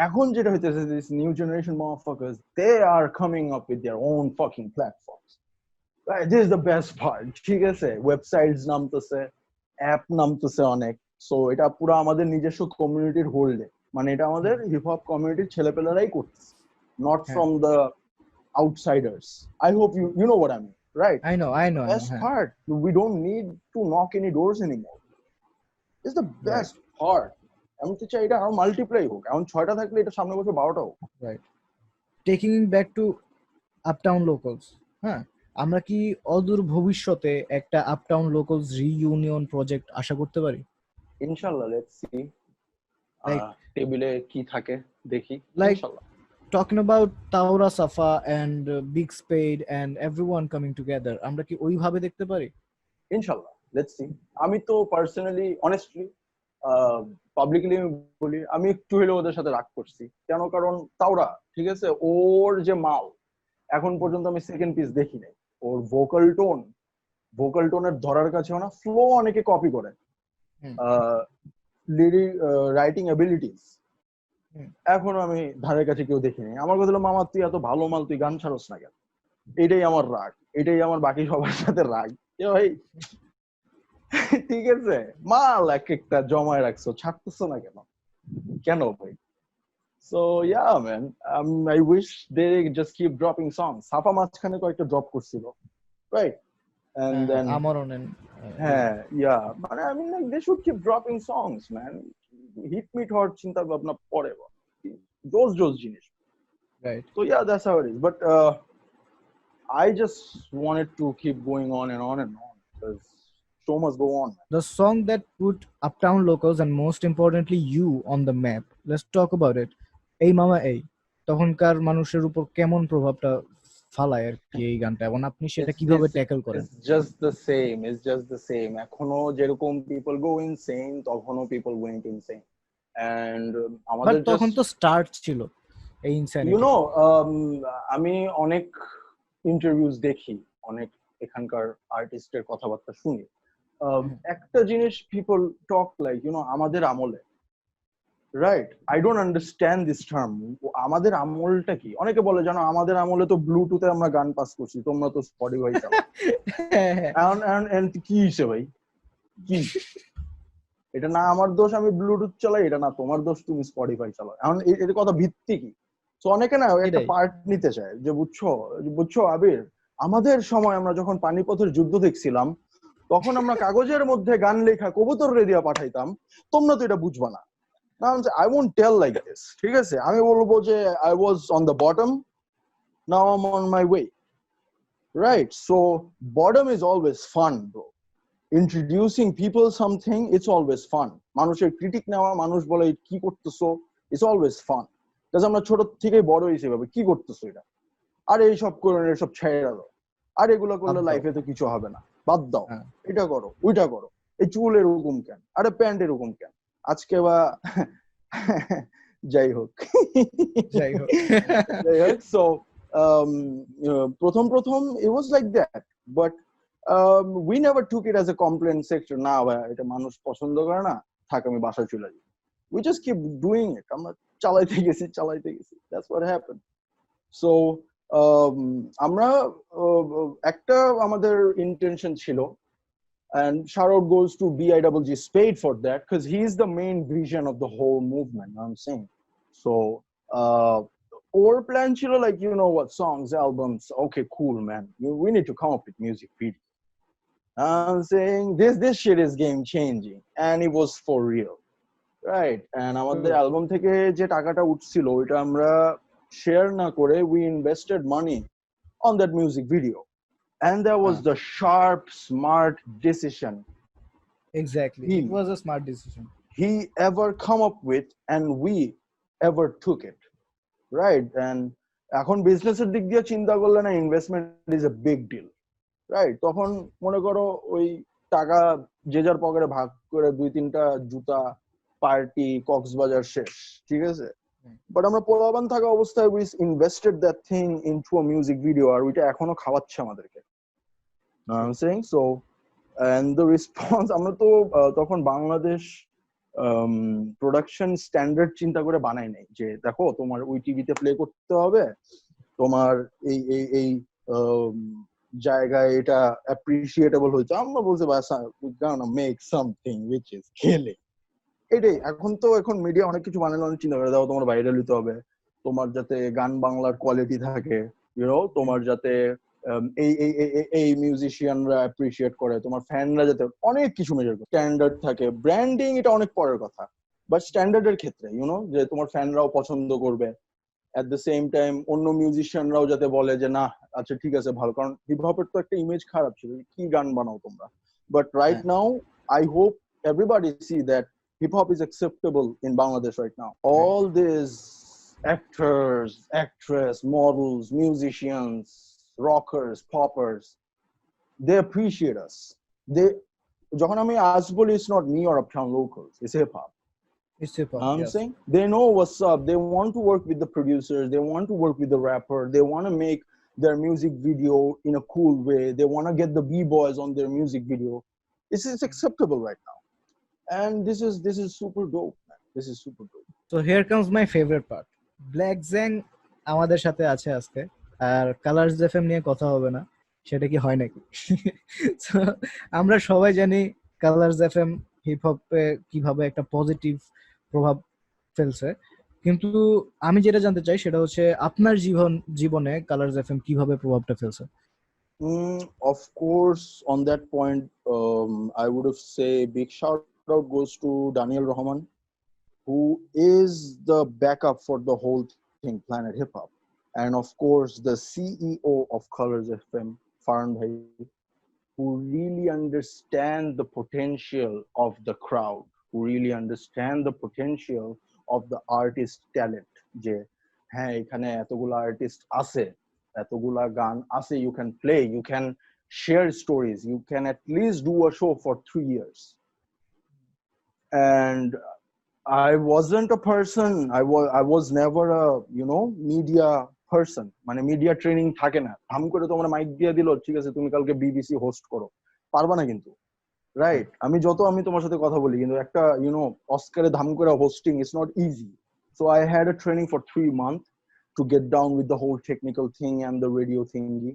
এখন যেটা হইতেছে, this new generation motherfuckers, they are coming up with their own fucking platforms, right? This is the best part. ঠিক আছে, ওয়েবসাইটস নামতেছে, অ্যাপ নামতেছে অনেক. সো এটা পুরো আমাদের নিজস্ব কমিউনিটির হোল্ডে, মানে এটা আমাদের হিপ হপ কমিউনিটির ছেলেপেলেরাই করতেছে, not from the outsiders. I hope you know what I mean, right? I know. Best part, we don't need to knock any doors anymore. It's the best part. আমি তো চাই এটা আরো মাল্টিপ্লাই হোক, এখন 6টা থাকলে এটা সামনে বছর 12টা হোক. Right. Taking back to Uptown Locals, হ্যাঁ, আমরা কি অদূর ভবিষ্যতে একটা আপটাউন লোকালস রিইউনিয়ন প্রজেক্ট আশা করতে পারি? ইনশাআল্লাহ, লেটস সি. টেবিলে কি থাকে দেখি, like ইনশাআল্লাহ. talking about Taura Safa and Big Spade and everyone coming together, আমরা কি ওইভাবে দেখতে পারি? ইনশাআল্লাহ, লেটস সি. আমি তো পার্সোনালি অনেস্টলি পাবলিকলি বলি, আমি একটু হলেও ওদের সাথে রাগ করছি. কেন? কারণ তাওরা, ঠিক আছে, ওর যে মাল এখন পর্যন্ত আমি সেকেন্ড পিস দেখি নাই. ওর ভোকাল টোন, ভোকাল টোনের ধরার কাছেও না, ফ্লো অনেকে কপি করে, হুম। লিরিক রাইটিং অ্যাবিলিটিস হুম। এখনো আমি ধারের কাছে কেউ দেখিনি। আমার কথা হলো, মামা তুই এত ভালো মাল, তুই গান ছাড়স না কেন? এটাই আমার রাগ, এটাই আমার বাকি সবার সাথে রাগ। এ ভাই ঠিক আছে, মাল এক একটা জমায় রাখছো, ছাড়তেছো না কেন? কেন ভাই? So yeah man, I wish they just keep dropping songs. সাফা মাঝখানে কয়েকটা ড্রপ করছিল, right? And then আমরনের yeah, মানে I mean like they should keep dropping songs man. Hit me হওয়ার চিন্তা ভাবনা পরে those জিনিস, right. so yeah, that's how it is. But I just wanted to keep going on and on and on because show must go on. The song that put Uptown Locals and most importantly you on the map. Let's talk about it. এই মামা এই তখনকার মানুষের উপর কেমন প্রভাবটা ফালায় আর কি এই গানটা, এবং আপনি সেটা কিভাবে ট্যাকল করেন? It's just the same. এখনো যেরকম people go insane, তখনও people went insane. And আমাদের তখন তো স্টার্ট ছিল এই ইনসানিটি। you know, আমি অনেক ইন্টারভিউজ দেখি, অনেক এখানকার আর্টিস্টের কথাবার্তা শুনি। একটা জিনিস people talk like, you know, আমাদের আমলে, right? I don't understand this term. আমাদের আমলটা কি? অনেকে বলে জানো আমাদের আমলে তো ব্লুটুথে আমরা গান পাস করছি, তোমরা তো স্পটিফাই চালাও। কি হিসেবে ভাই, কি এটা? না আমার দোষ আমি ব্লুটুথ চালাই, এটা না তোমার দোষ তুমি স্পটিফাই চালাও। এখন এর কথা ভিত্তি কি? তো অনেকে না একটা পার্ট নিতে চায় যে বুঝছো আবির, আমাদের সময় আমরা যখন পানিপথের যুদ্ধ দেখছিলাম তখন আমরা কাগজের মধ্যে গান লেখা কবুতর রেডিয়া পাঠাইতাম, তোমরা তো এটা বুঝবা না। I won't tell like this. ঠিক আছে, আমি বলবো যে I was on the bottom, now I'm on my way, right? So bottom is always fun bro. Introducing people something, it's always fun. মানুষের ক্রিটিক নেওয়া, মানুষ বলে কি করতেছো, it's always fun. কারণ আমরা ছোট থেকে বড় হয়েছি ভাবে কি করতেছো এটা, আর এইসব করো, এসব ছেড়ে দাও, আর এগুলো করলে লাইফে তো কিছু হবে না, বাদ দাও, এটা করো ওইটা করো, এই চুল এরকম কেন, আরে প্যান্ট এরকম কেন, আজকে বা যাই হোক so প্রথম it was like that, but we never took it as a complaint section. না ভাই এটা মানুষ পছন্দ করে না, থাক আমি বাসায় চলে যাই। We just keep doing it. আমরা চালাইতে গেছি। That's what happened. So আমরা একটা আমাদের ইন্টেনশন ছিল, and shout out goes to BIGG Spade for that, because he's the main vision of the whole movement, you know what I'm saying? So our plan chilo like, you know what, songs, albums, okay cool man, we need to come up with music video. I'm saying this shit is game changing, and it was for real, right? And আমাদের album থেকে যে টাকাটা উঠছিল ওইটা আমরা share না করে we invested money on that music video. And that was the sharp, smart decision. Exactly. It was a smart decision. He ever come up with, and we ever took it. Right? And এখন বিজনেসের দিক দিয়ে চিন্তা করলে না, investment is a big deal, right? তখন মনে করো ওই টাকা যে যার পকেটে ভাগ করে 2-3টা জুতা, পার্টি, কক্সবাজার শেষ, ঠিক আছে? বাট আমরা পোলাবান থাকা অবস্থায় we invested that thing into a music video, আর ওইটা এখনো খাওয়াচ্ছে আমাদেরকে। I'm saying so, and the response, আমরা তো তখন বাংলাদেশ প্রোডাকশন স্ট্যান্ডার্ড চিন্তা করে বানাই নাই যে দেখো তোমার ওই টিভিতে প্লে করতে হবে, তোমার এই এই এই জায়গায় এটা অ্যাপ্রিশিয়েটেবল হয়েছে। আমরা বলছি বাস we gonna make something which is killing. এটাই এখন মিডিয়া অনেক কিছু বানালে অনেক চিন্তা করে, দেখো তোমার ভাইরাল হতে হবে, তোমার যাতে গান বাংলার কোয়ালিটি থাকে, ইউ নো, তোমার যাতে এই মিউজিশিয়ানরা অ্যাপ্রিশিয়েট করে, তোমার ফ্যানরা যাতে অনেক কিছু মেজার করে, স্ট্যান্ডার্ড থাকে। ব্র্যান্ডিং এটা অনেক পরের কথা, বাট স্ট্যান্ডার্ডের ক্ষেত্রে ইউনো যে তোমার ফ্যানরাও পছন্দ করবে, এট দ্য সেম টাইম অন্য মিউজিশিয়ানরাও যাতে বলে যে না আচ্ছা ঠিক আছে ভালো, কারণ হিপ হপের তো একটা ইমেজ খারাপ ছিল, কি গান বানাও তোমরা। But right now I hope everybody see that hip hop is acceptable in Bangladesh right now. All these actors, actress, models, musicians, rockers, poppers, they appreciate us. They, যখন আমি আজ বলি, it's not me or Uptown Locals, it's hip hop. It's hip hop. I'm saying they know what's up. They want to work with the producers. They want to work with the rapper. They want to make their music video in a cool way. They want to get the b-boys on their music video. This is acceptable right now, and this is super dope, man. This is super dope. So here comes my favorite part. Black Jung আমাদের সাথে আছে আজকে, আর colours FM নিয়ে কথা হবে না, সেটা কি হয় নাকি? So, আমরা সবাই জানি কালার্স এফএম হিপ হপে কিভাবে একটা পজিটিভ প্রভাব ফেলছে, কিন্তু আমি যেটা জানতে চাই সেটা হচ্ছে আপনার জীবনে কালার্স এফএম কিভাবে প্রভাবটা ফেলছে? Of course, on that point, I would have say big shout out goes to Daniel Rahman, who is the backup for the whole thing, Planet Hip Hop. And of course, the CEO of Colors FM, Farhan Bhai, who really understand the potential of the crowd, who really understand the potential of the artist talent. Je, হ্যাঁ এখানে এতগুলা artist আছে, এতগুলা গান আছে, you can play, you can share stories, you can at least do a show for 3 years. And I wasn't a person, I was never a, media person. মানে media training থাকে না, ধাম করে তোমরা মাইক দিয়ে দিল, ঠিক আছে তুমি কালকে বিবিসি হোস্ট করো, পারবা না কিন্তু, রাইট? আমি তোমার সাথে কথা বলি, কিন্তু একটা অস্কারে ধাম করে hosting is not easy. So I had a training for 3 months to get down with the whole technical thing and the radio thingy,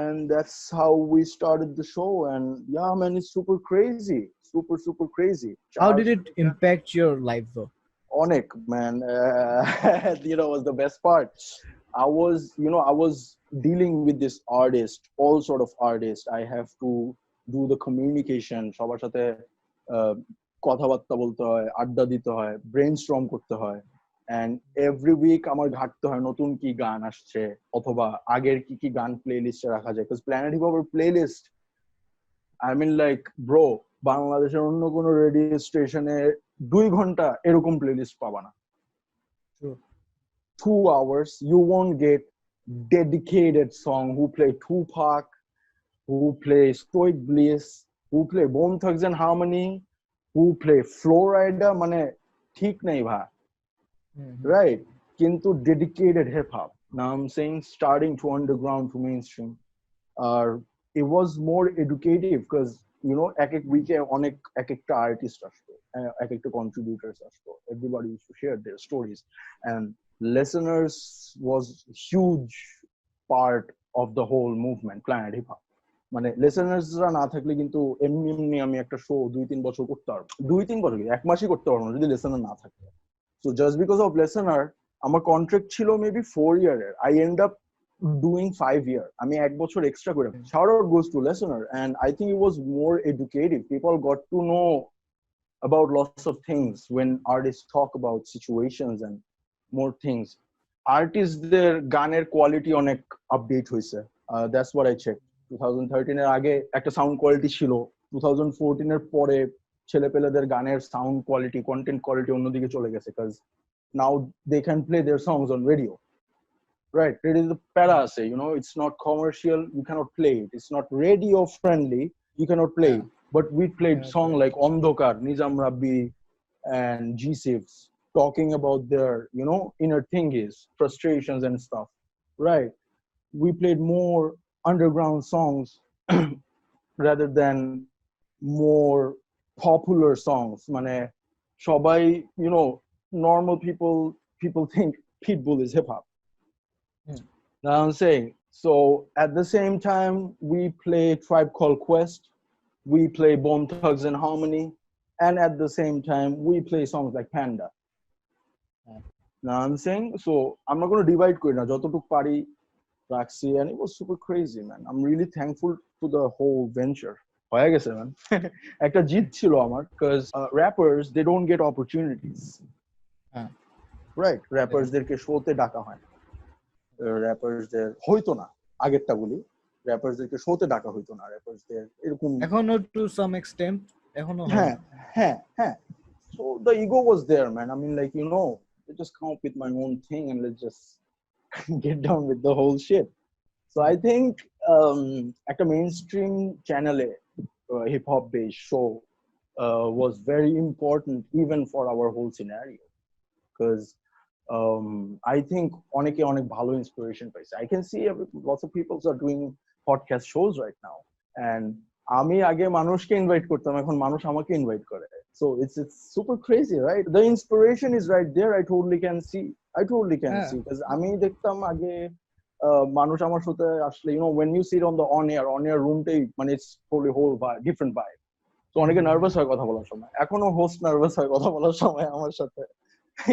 and that's how we started the show. And yeah man, it's super crazy, super crazy. How did it impact your life though? Onik, man. Was the best part. I was dealing with this artist, all sort of artists. I have to do the communication, সবার সাথে কথাবার্তা বলতে হয়, আড্ডা দিতে হয়, brainstorm করতে হয়, and every week আমার ঘাটতে হয় নতুন কি গান আসছে অথবা আগের কি গান প্লেলিস্টে রাখা যায়, because Planet Hip Hop playlist, I mean like bro, বাংলাদেশের অন্য কোনো রেডিও স্টেশনে 2 ঘন্টা এরকম প্লেলিস্ট পাবা না। 2 hours you won't get dedicated song who play Tupac, who play Stoic Bliss, who play Bone Thugs and Harmony, who play Florida, মানে ঠিক নেই ভাই, right? কিন্তু dedicated hip hop, now I'm saying starting to underground to mainstream, it was more educative because এক এক উইকে অনেক এক একটা আর্টিস্ট আসতো, এক একটা কন্ট্রিবিউটার্স আসতো, everybody used to share their stories, and listeners was huge part of the whole movement, Planet Hip Hop. মানে লিসেনার্সরা না থাকলে কিন্তু এমনি আমি একটা শো 2-3 বছর করতে পারবো, 2-3 বছর 1 মাসই করতে পারবো না যদি লিসেনার না থাকে। So just because of listener আমার কন্ট্রাক্ট ছিল মেবি 4 ইয়ারের, I end up doing 5 year, আমি 1 বছর এক্সট্রা করে। shout out goes to listener, and I think it was more educative. People got to know about lots of things when artists talk about situations and more things. আর্টিস্টদের গানের quality অনেক update হয়েছে, that's what I checked. 2013 এর আগে একটা sound quality ছিল, 2014 এর পরে ছেলেপেলেদের গানের সাউন্ড কোয়ালিটি, কন্টেন্ট কোয়ালিটি অন্যদিকে চলে গেছে, because now they can play their songs on radio. Right, it is the para say, it's not commercial, you cannot play it, it's not radio friendly, you cannot play it. But we played song like Ondokar, Nizam Rabbi and G-Sifs talking about their inner thingies, frustrations and stuff, right? We played more underground songs rather than more popular songs. Mane shobai, normal people think Pitbull is hip hop. Now I'm saying, so at the same time we play Tribe Called Quest, we play Bone Thugs and Harmony, and at the same time we play songs like Panda. Now I'm saying, so I'm not going to divide kori na, jototuk pari rakchi, and it was super crazy, man. I'm really thankful to the whole venture. হয়ে গেছে man. একটা জিত ছিল আমার, because rappers, they don't get opportunities. Right, rappers দেরকে শোতে ডাকা হয়, র্যাপার্সদের হইতো না, আগেরটা বলি, র্যাপার্সদেরকে শোতে ডাকা হইতো না, র্যাপার্সদের এরকম এখনো টু সাম এক্সটেন্ট এখনো হ্যাঁ so the ego was there, man. I mean like let's just come up with my own thing and let's just get down with the whole shit. So I think একটা mainstream channel hip hop based show was very important even for our whole scenario, because I think অনেকে অনেক ভালো inspiration পাইছে. I can see lots of people are doing podcast shows right now, and আমি আগে মানুষকে invite করতাম, এখন মানুষ আমাকে ইনভাইট করে. So it's super crazy, right? The inspiration is right there. I totally can see. হ্যাঁ Because আমি দেখতাম আগে মানুষ আমার সাথে আসলে, when you sit on air রুমটাই মানে it's totally whole vibe, different vibe. So অনেকে নার্ভাস হয় কথা বলার সময়, এখনো হোস্ট নার্ভাস হয় কথা বলার সময় আমার সাথে.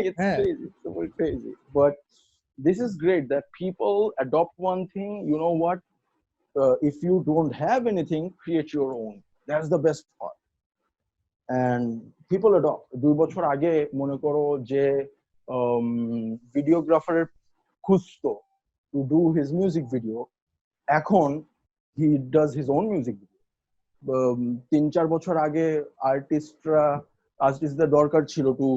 It's হ্যাঁ crazy, super crazy. But this is great that people adopt one thing. You know what? If you don't have anything, create your own. That's the best part. And people adopt. 2 বছর আগে মনে করো যে ভিডিওগ্রাফারের খুঁজতো to do his music video. এখন he does his own music video. 3-4 বছর আগে আর্টিস্টদের দরকার ছিল টু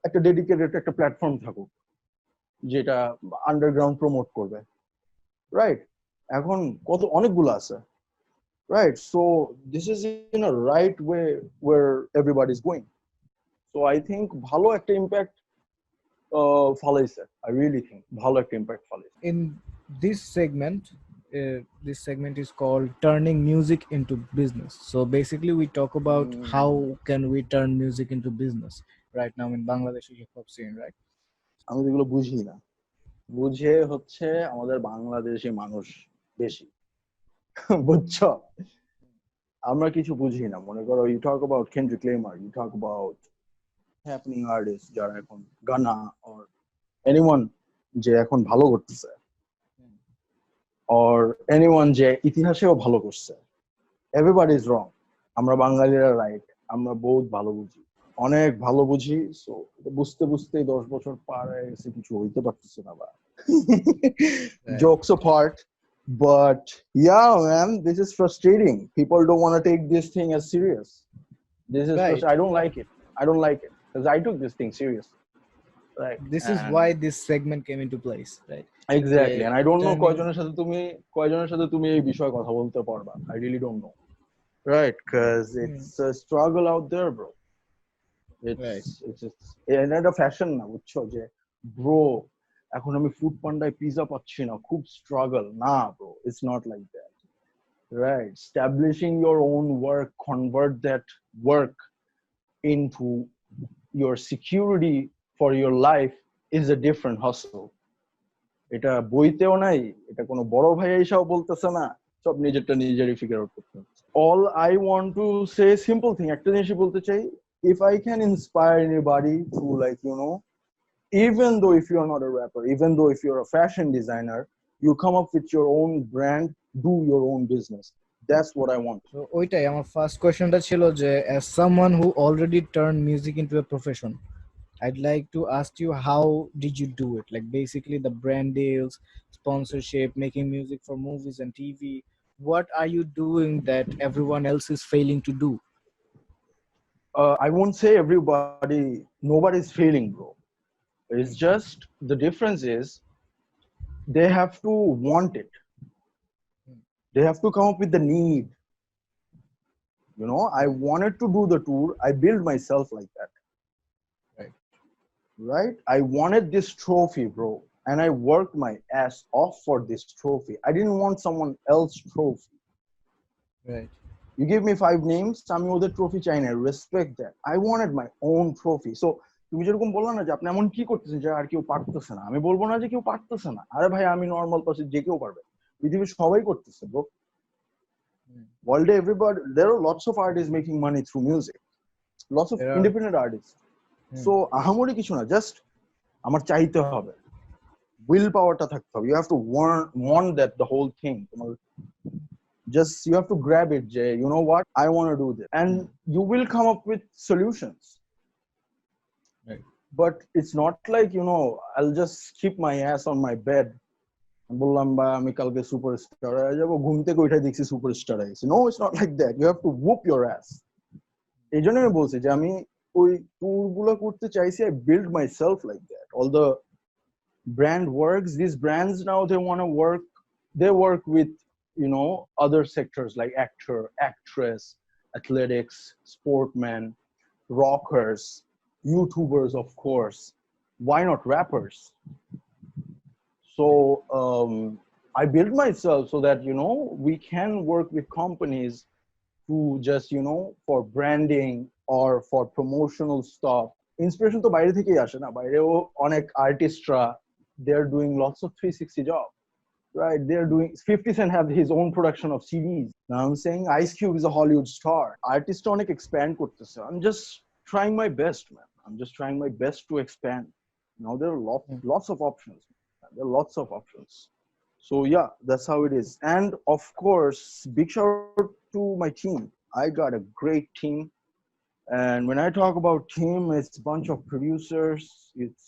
একটা ডেডিকেটেড একটা প্ল্যাটফর্ম থাকুক যেটা আন্ডারগ্রাউন্ড প্রমোট করবে, রাইট? এখন অনেকগুলো আছে, right? So this is in a right way where everybody is going. So I think ভালো একটা impact ফলাইছে. I really think ভালো একটা impact ফলাইছে. in this segment this segment is called turning music into business. So basically we talk about how can we turn music into business right now in Bangladeshi hip hop scene, right? আমি তো এগুলো বুঝি না, বুঝে হচ্ছে আমাদের বাংলাদেশি মানুষ বেশি, বুঝছো? আমরা কিছু বুঝি না। মনে করো you talk about Kendrick Lamar, you talk about happening artists যারা এখন গানা or anyone যে এখন ভালো করতেছে, or anyone যে ইতিহাসেও ভালো করছে, everybody is wrong. আমরা বাঙালিরা রাইট, আমরা বহুত ভালো বুঝি, অনেক ভালো বুঝি। সো বুঝতে বুঝতেই 10 বছর পার হয়ে গেছে, কিছু হইতে পারতেছে না বা jokes apart. But yeah, man, this is frustrating. People don't want to take this thing as serious. This is Right. I don't like it. I don't like it because I took this thing serious. Right. This is why this segment came into place, right? Exactly. And I don't know turning- কয়জনের সাথে তুমি এই বিষয়ে কথা বলতে পারবা. I really don't know. Right, because it's a struggle out there, bro. It's একটা fashion না, বুঝছো? যে ব্রো এখন আমি ফুড পান্ডায় পিজা পাচ্ছি না, খুব স্ট্রাগল না, bro. It's not like that. Right. Establishing your own work, convert that work into your security for your life is a different hustle. এটা বইতেও নাই, এটা কোনো বড় ভাই এসেও বলতেছে না, সব নিজেরটা নিজেরই ফিগার আউট করতে হচ্ছে। All I want to say, simple thing, একটা জিনিসই বলতে চাই, if I can inspire anybody to, like, even though if you're not a rapper, even though if you're a fashion designer, you come up with your own brand, do your own business. That's what I want. So ওইটাই আমার first কোশ্চেনটা ছিল যে as someone who already turned music into a profession, I'd like to ask you, how did you do it? Like basically the brand deals, sponsorship, making music for movies and TV. What are you doing that everyone else is failing to do? I won't say nobody's failing, bro. It's just the difference is they have to want it. They have to come up with the need. I wanted to do the tour. I built myself like that. Right? I wanted this trophy, bro. And I worked my ass off for this trophy. I didn't want someone else's trophy. Right. You give me 5 names, আমি ওদের trophy চাই না, respect that. I wanted my own trophy. So তুমি যেরকম বললা না যে আপনি এমন কি করতেছেন যে আর কেউ পারতেছে না, আমি বলবো না যে কেউ পারতেছে না। আরে ভাই, আমি নর্মাল পারসন, যে কেউ পারবে, পৃথিবীর সবাই করতেছে, bro. World everybody, there are lots of artists making money through music, lots of independent artists. So আহামরি কিছু না, জাস্ট আমার চাইতে হবে, উইল পাওয়ারটা থাকতে হবে। You have to want that, the whole thing. You have to grab it, Jay. You know what? I want to do this. And you will come up with solutions. Right. But it's not like, I'll just keep my ass on my bed. বললাম বা আমি কালকে superstar হয়ে যাবো, ঘুম থেকে উঠে দেখছি সুপারস্টার হয়ে গেছি। No, it's not like that. You have to whoop your ass. এই জন্য আমি বলছি যে আমি ওই ট্যুর গুলো করতে চাইছি। I build myself like that. All the brand works. These brands now, they work with, other sectors like actor, actress, athletics, sportmen, rockers, YouTubers, of course. why not rappers? So I built myself so that we can work with companies to just for branding or for promotional stuff. Inspiration to বাইরে থেকেই আসে না, বাইরেও অনেক আর্টিস্টরা, they're doing lots of 360 job, right? They're doing 50 Cent have his own production of CDs. Now I'm saying Ice Cube is a Hollywood star. Artist অনেক expand করতেছে. I'm just trying my best, man. I'm just trying my best to expand. Now there are lots of options. There are lots of options. So yeah, that's how it is. And of course, big shout out to my team. I got a great team. And when I talk about team, it's a bunch of producers. It's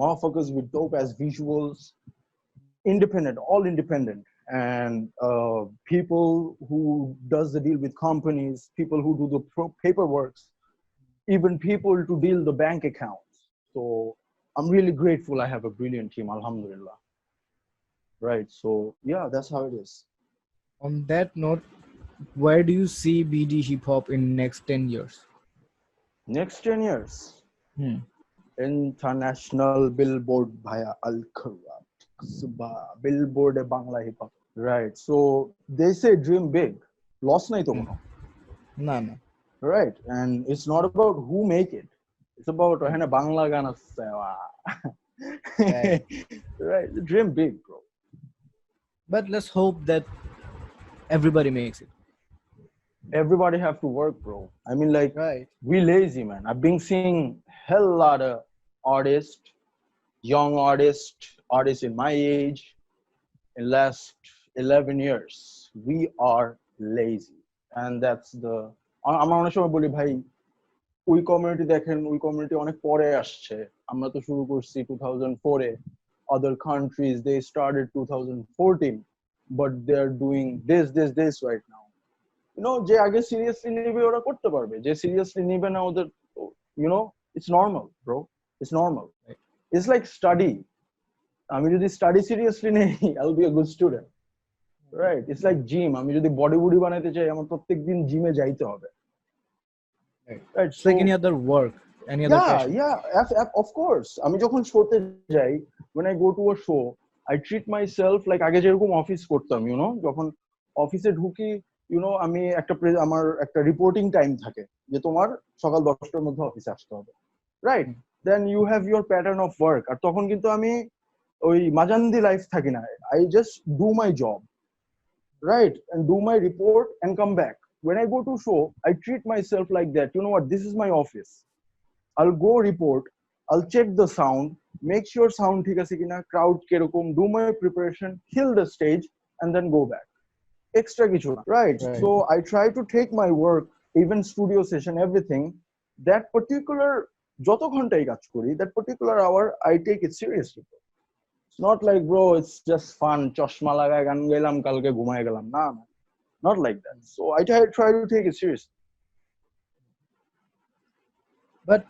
motherfuckers with dope ass visuals. Independent, all independent. And people who does the deal with companies, people who do the paperwork, even people to deal the bank accounts. So I'm really grateful I have a brilliant team, alhamdulillah. Right, so yeah, that's how it is. On that note, where do you see BD hip hop in next 10 years? Next 10 years, international billboard via Al-Quran, billboard e Bangla hip hop. Right, so they say dream big, loss nai to kono. No. Right, and it's not about who make it, it's about Bangla gan asse. Right, dream big, bro. But let's hope that everybody makes it. Everybody have to work, bro. I mean, like, Right. We lazy, man. I've been seeing hell lot of artists, young artists in my age, in last 11 years. We are lazy, and that's the. আমরা অনেক সময় বলি ভাই, ওই community দেখেন, ওই community অনেক পরে আসছে, আমরা তো শুরু করছি 2004-এ. Other countries they started 2014, but they're doing this right now. যে আগে সিরিয়াসলি নিবে ওরা করতে পারবে, যে সিরিয়াসলি নিবে না ওদের, it's normal, bro. It's normal. It's like study. আমি যদি স্টাডি সিরিয়াসলি নেই, I'll be a good student. Right? It's like gym. আমি যদি বডি বানাইতে চাই, আমার প্রত্যেকদিন জিমে যাইতে হবে. Right. It's like any other work, any other passion. Yeah, of course. আমি যখন শোতে যাই, when I go to a show, I treat myself like আগে যেরকম অফিস করতাম, যখন অফিসে ঢুকি, আমি আমার একটা রিপোর্টিং টাইম থাকে যে তোমার সকাল 10টার মধ্যে অফিসে আসতে হবে, right? Then you have your pattern of work. আর তখন কিন্তু আমি ওই মাজান্দি লাইফ থাকি না, I just do my job, right, and do my report and come back. When I go to show, I treat myself like that. You know what? This is my office. I'll go report. I'll check the sound, make sure sound thik ache kina, crowd kerokom, do my preparation, kill the stage, and then go back. Extra kichu na, right? So I try to take my work, even studio session, everything. That particular joto ghantai kaj kori, that particular hour, I take it seriously. It's not like, bro, it's just fun. Choshma lagai gan gelam, kalke ghumay gelam. Nah, not like that. So I try to take it seriously. But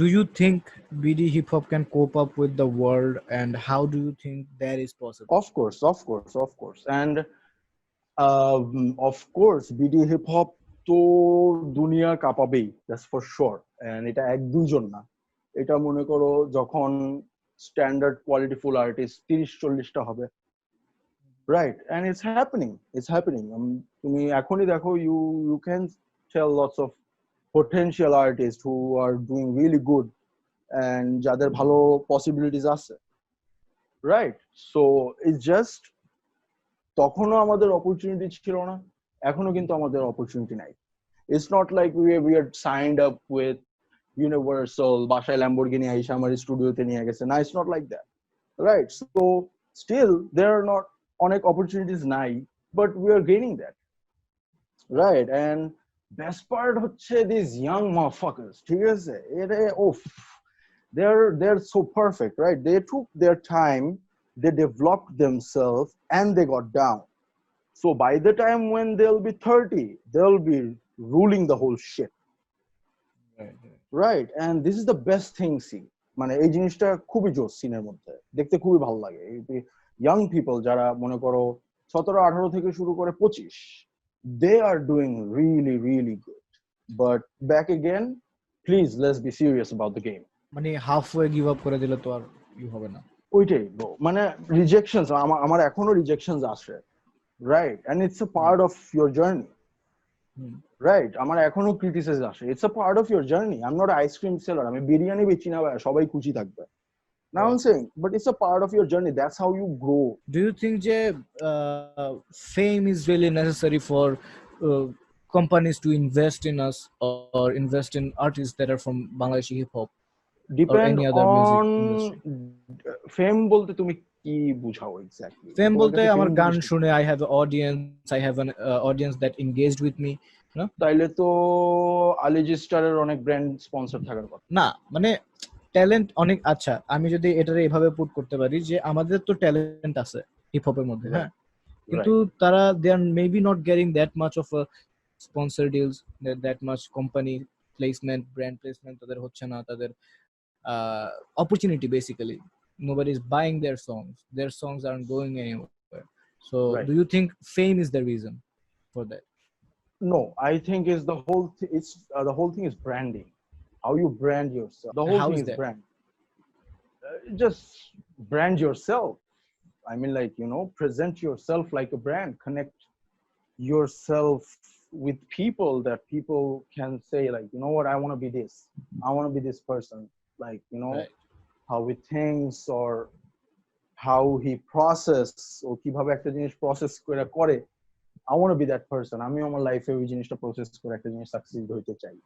do you think BD hip hop can cope up with the world, and how do you think that is possible? Of course. And of course, BD hip hop to dunia kapabei, that's for sure. And এটা এক দুইজন না, এটা মনে করো যখন standard কোয়ালিটিফুল artist 30-40টা হবে, right? And it's happening. তুমি এখনই দেখো, you can tell lots of potential artists who are doing really good and যাদের ভালো possibilities আছে, right? So it's just তখনও আমাদের অপরচুনিটি ছিল না, এখনো কিন্তু আমাদের অপরচুনিটি নাই. It's not like we are signed up with Universal, বাসায় ল্যাম্বরগিনি আইসা আমার স্টুডিওতে নিয়ে গেছে না. It's not like that, right? So still there are not অনেক opportunities নাই, but we are gaining that, right? And best part হচ্ছে these young motherfuckers, ঠিক আছে, they're so perfect, right? They took their time, they developed themselves, and they got down. So by the time when they'll be 30, they'll be ruling the whole shit, right? And this is the best thing, see, মানে এই জিনিসটা খুবই জোস সিনের মধ্যে, দেখতে খুবই ভালো লাগে. Young people যারা মনে করো 17-18 থেকে শুরু করে 25, they are doing really, really good. But back again, please, let's be serious about the game. মানে হাফওয়ে গিভ আপ করে দিলে তো আর হবে না। ওইটাই ব্রো, মানে রিজেকশনস আমার এখনো রিজেকশনস আসে, right, and it's a part of your journey, right, আমার এখনো ক্রিটিসিজম আসে, it's a part of your journey. I am not ice cream seller, আমি বিরিয়ানি বেচি না, সবাই খুশি থাকবে। Now I'm saying, but it's a part of your journey. That's how you grow. Do you think যে fame is really necessary for companies to invest in us or invest in artists that are from Bangladeshi hip hop or Depend any other music on industry? fame বলতে তুমি কি বুঝাও exactly? Fame তোমার বলতে কাছে আমার fame গান জিনিসটা কি? শুনে I have an audience, I have an audience that engaged with me, you know? তাইলে তো আলিজি স্টারের অনেক ব্র্যান্ড স্পন্সর থাকার কথা। না মানে ট্যালেন্ট অনেক, আচ্ছা আমি যদি এটারে এভাবে পুট করতে পারি যে আমাদের তো ট্যালেন্ট আছে হিপ হপের মধ্যে, হ্যাঁ, কিন্তু তারা they are maybe not getting that much of a sponsor deals, that much company placement, brand placement তাদের হচ্ছে না, তাদের opportunity basically nobody is buying their songs aren't going anywhere. So do you think fame is the reason for that? No, I think is the whole it's the whole thing is branding. How you brand yourself. The whole How thing is is that? brand. Just brand yourself. I mean, like, you know, present yourself like a brand. Connect yourself with people that people can say, like, you know what, I want to be this. I want to be this person. Like, you know, Right. how he thinks or how he process or কিভাবে একটা জিনিস process করে I want to be that person. আমি আমার লাইফে ওই জিনিসটা process করে একটা জিনিস সাকসিড হইতে চাই,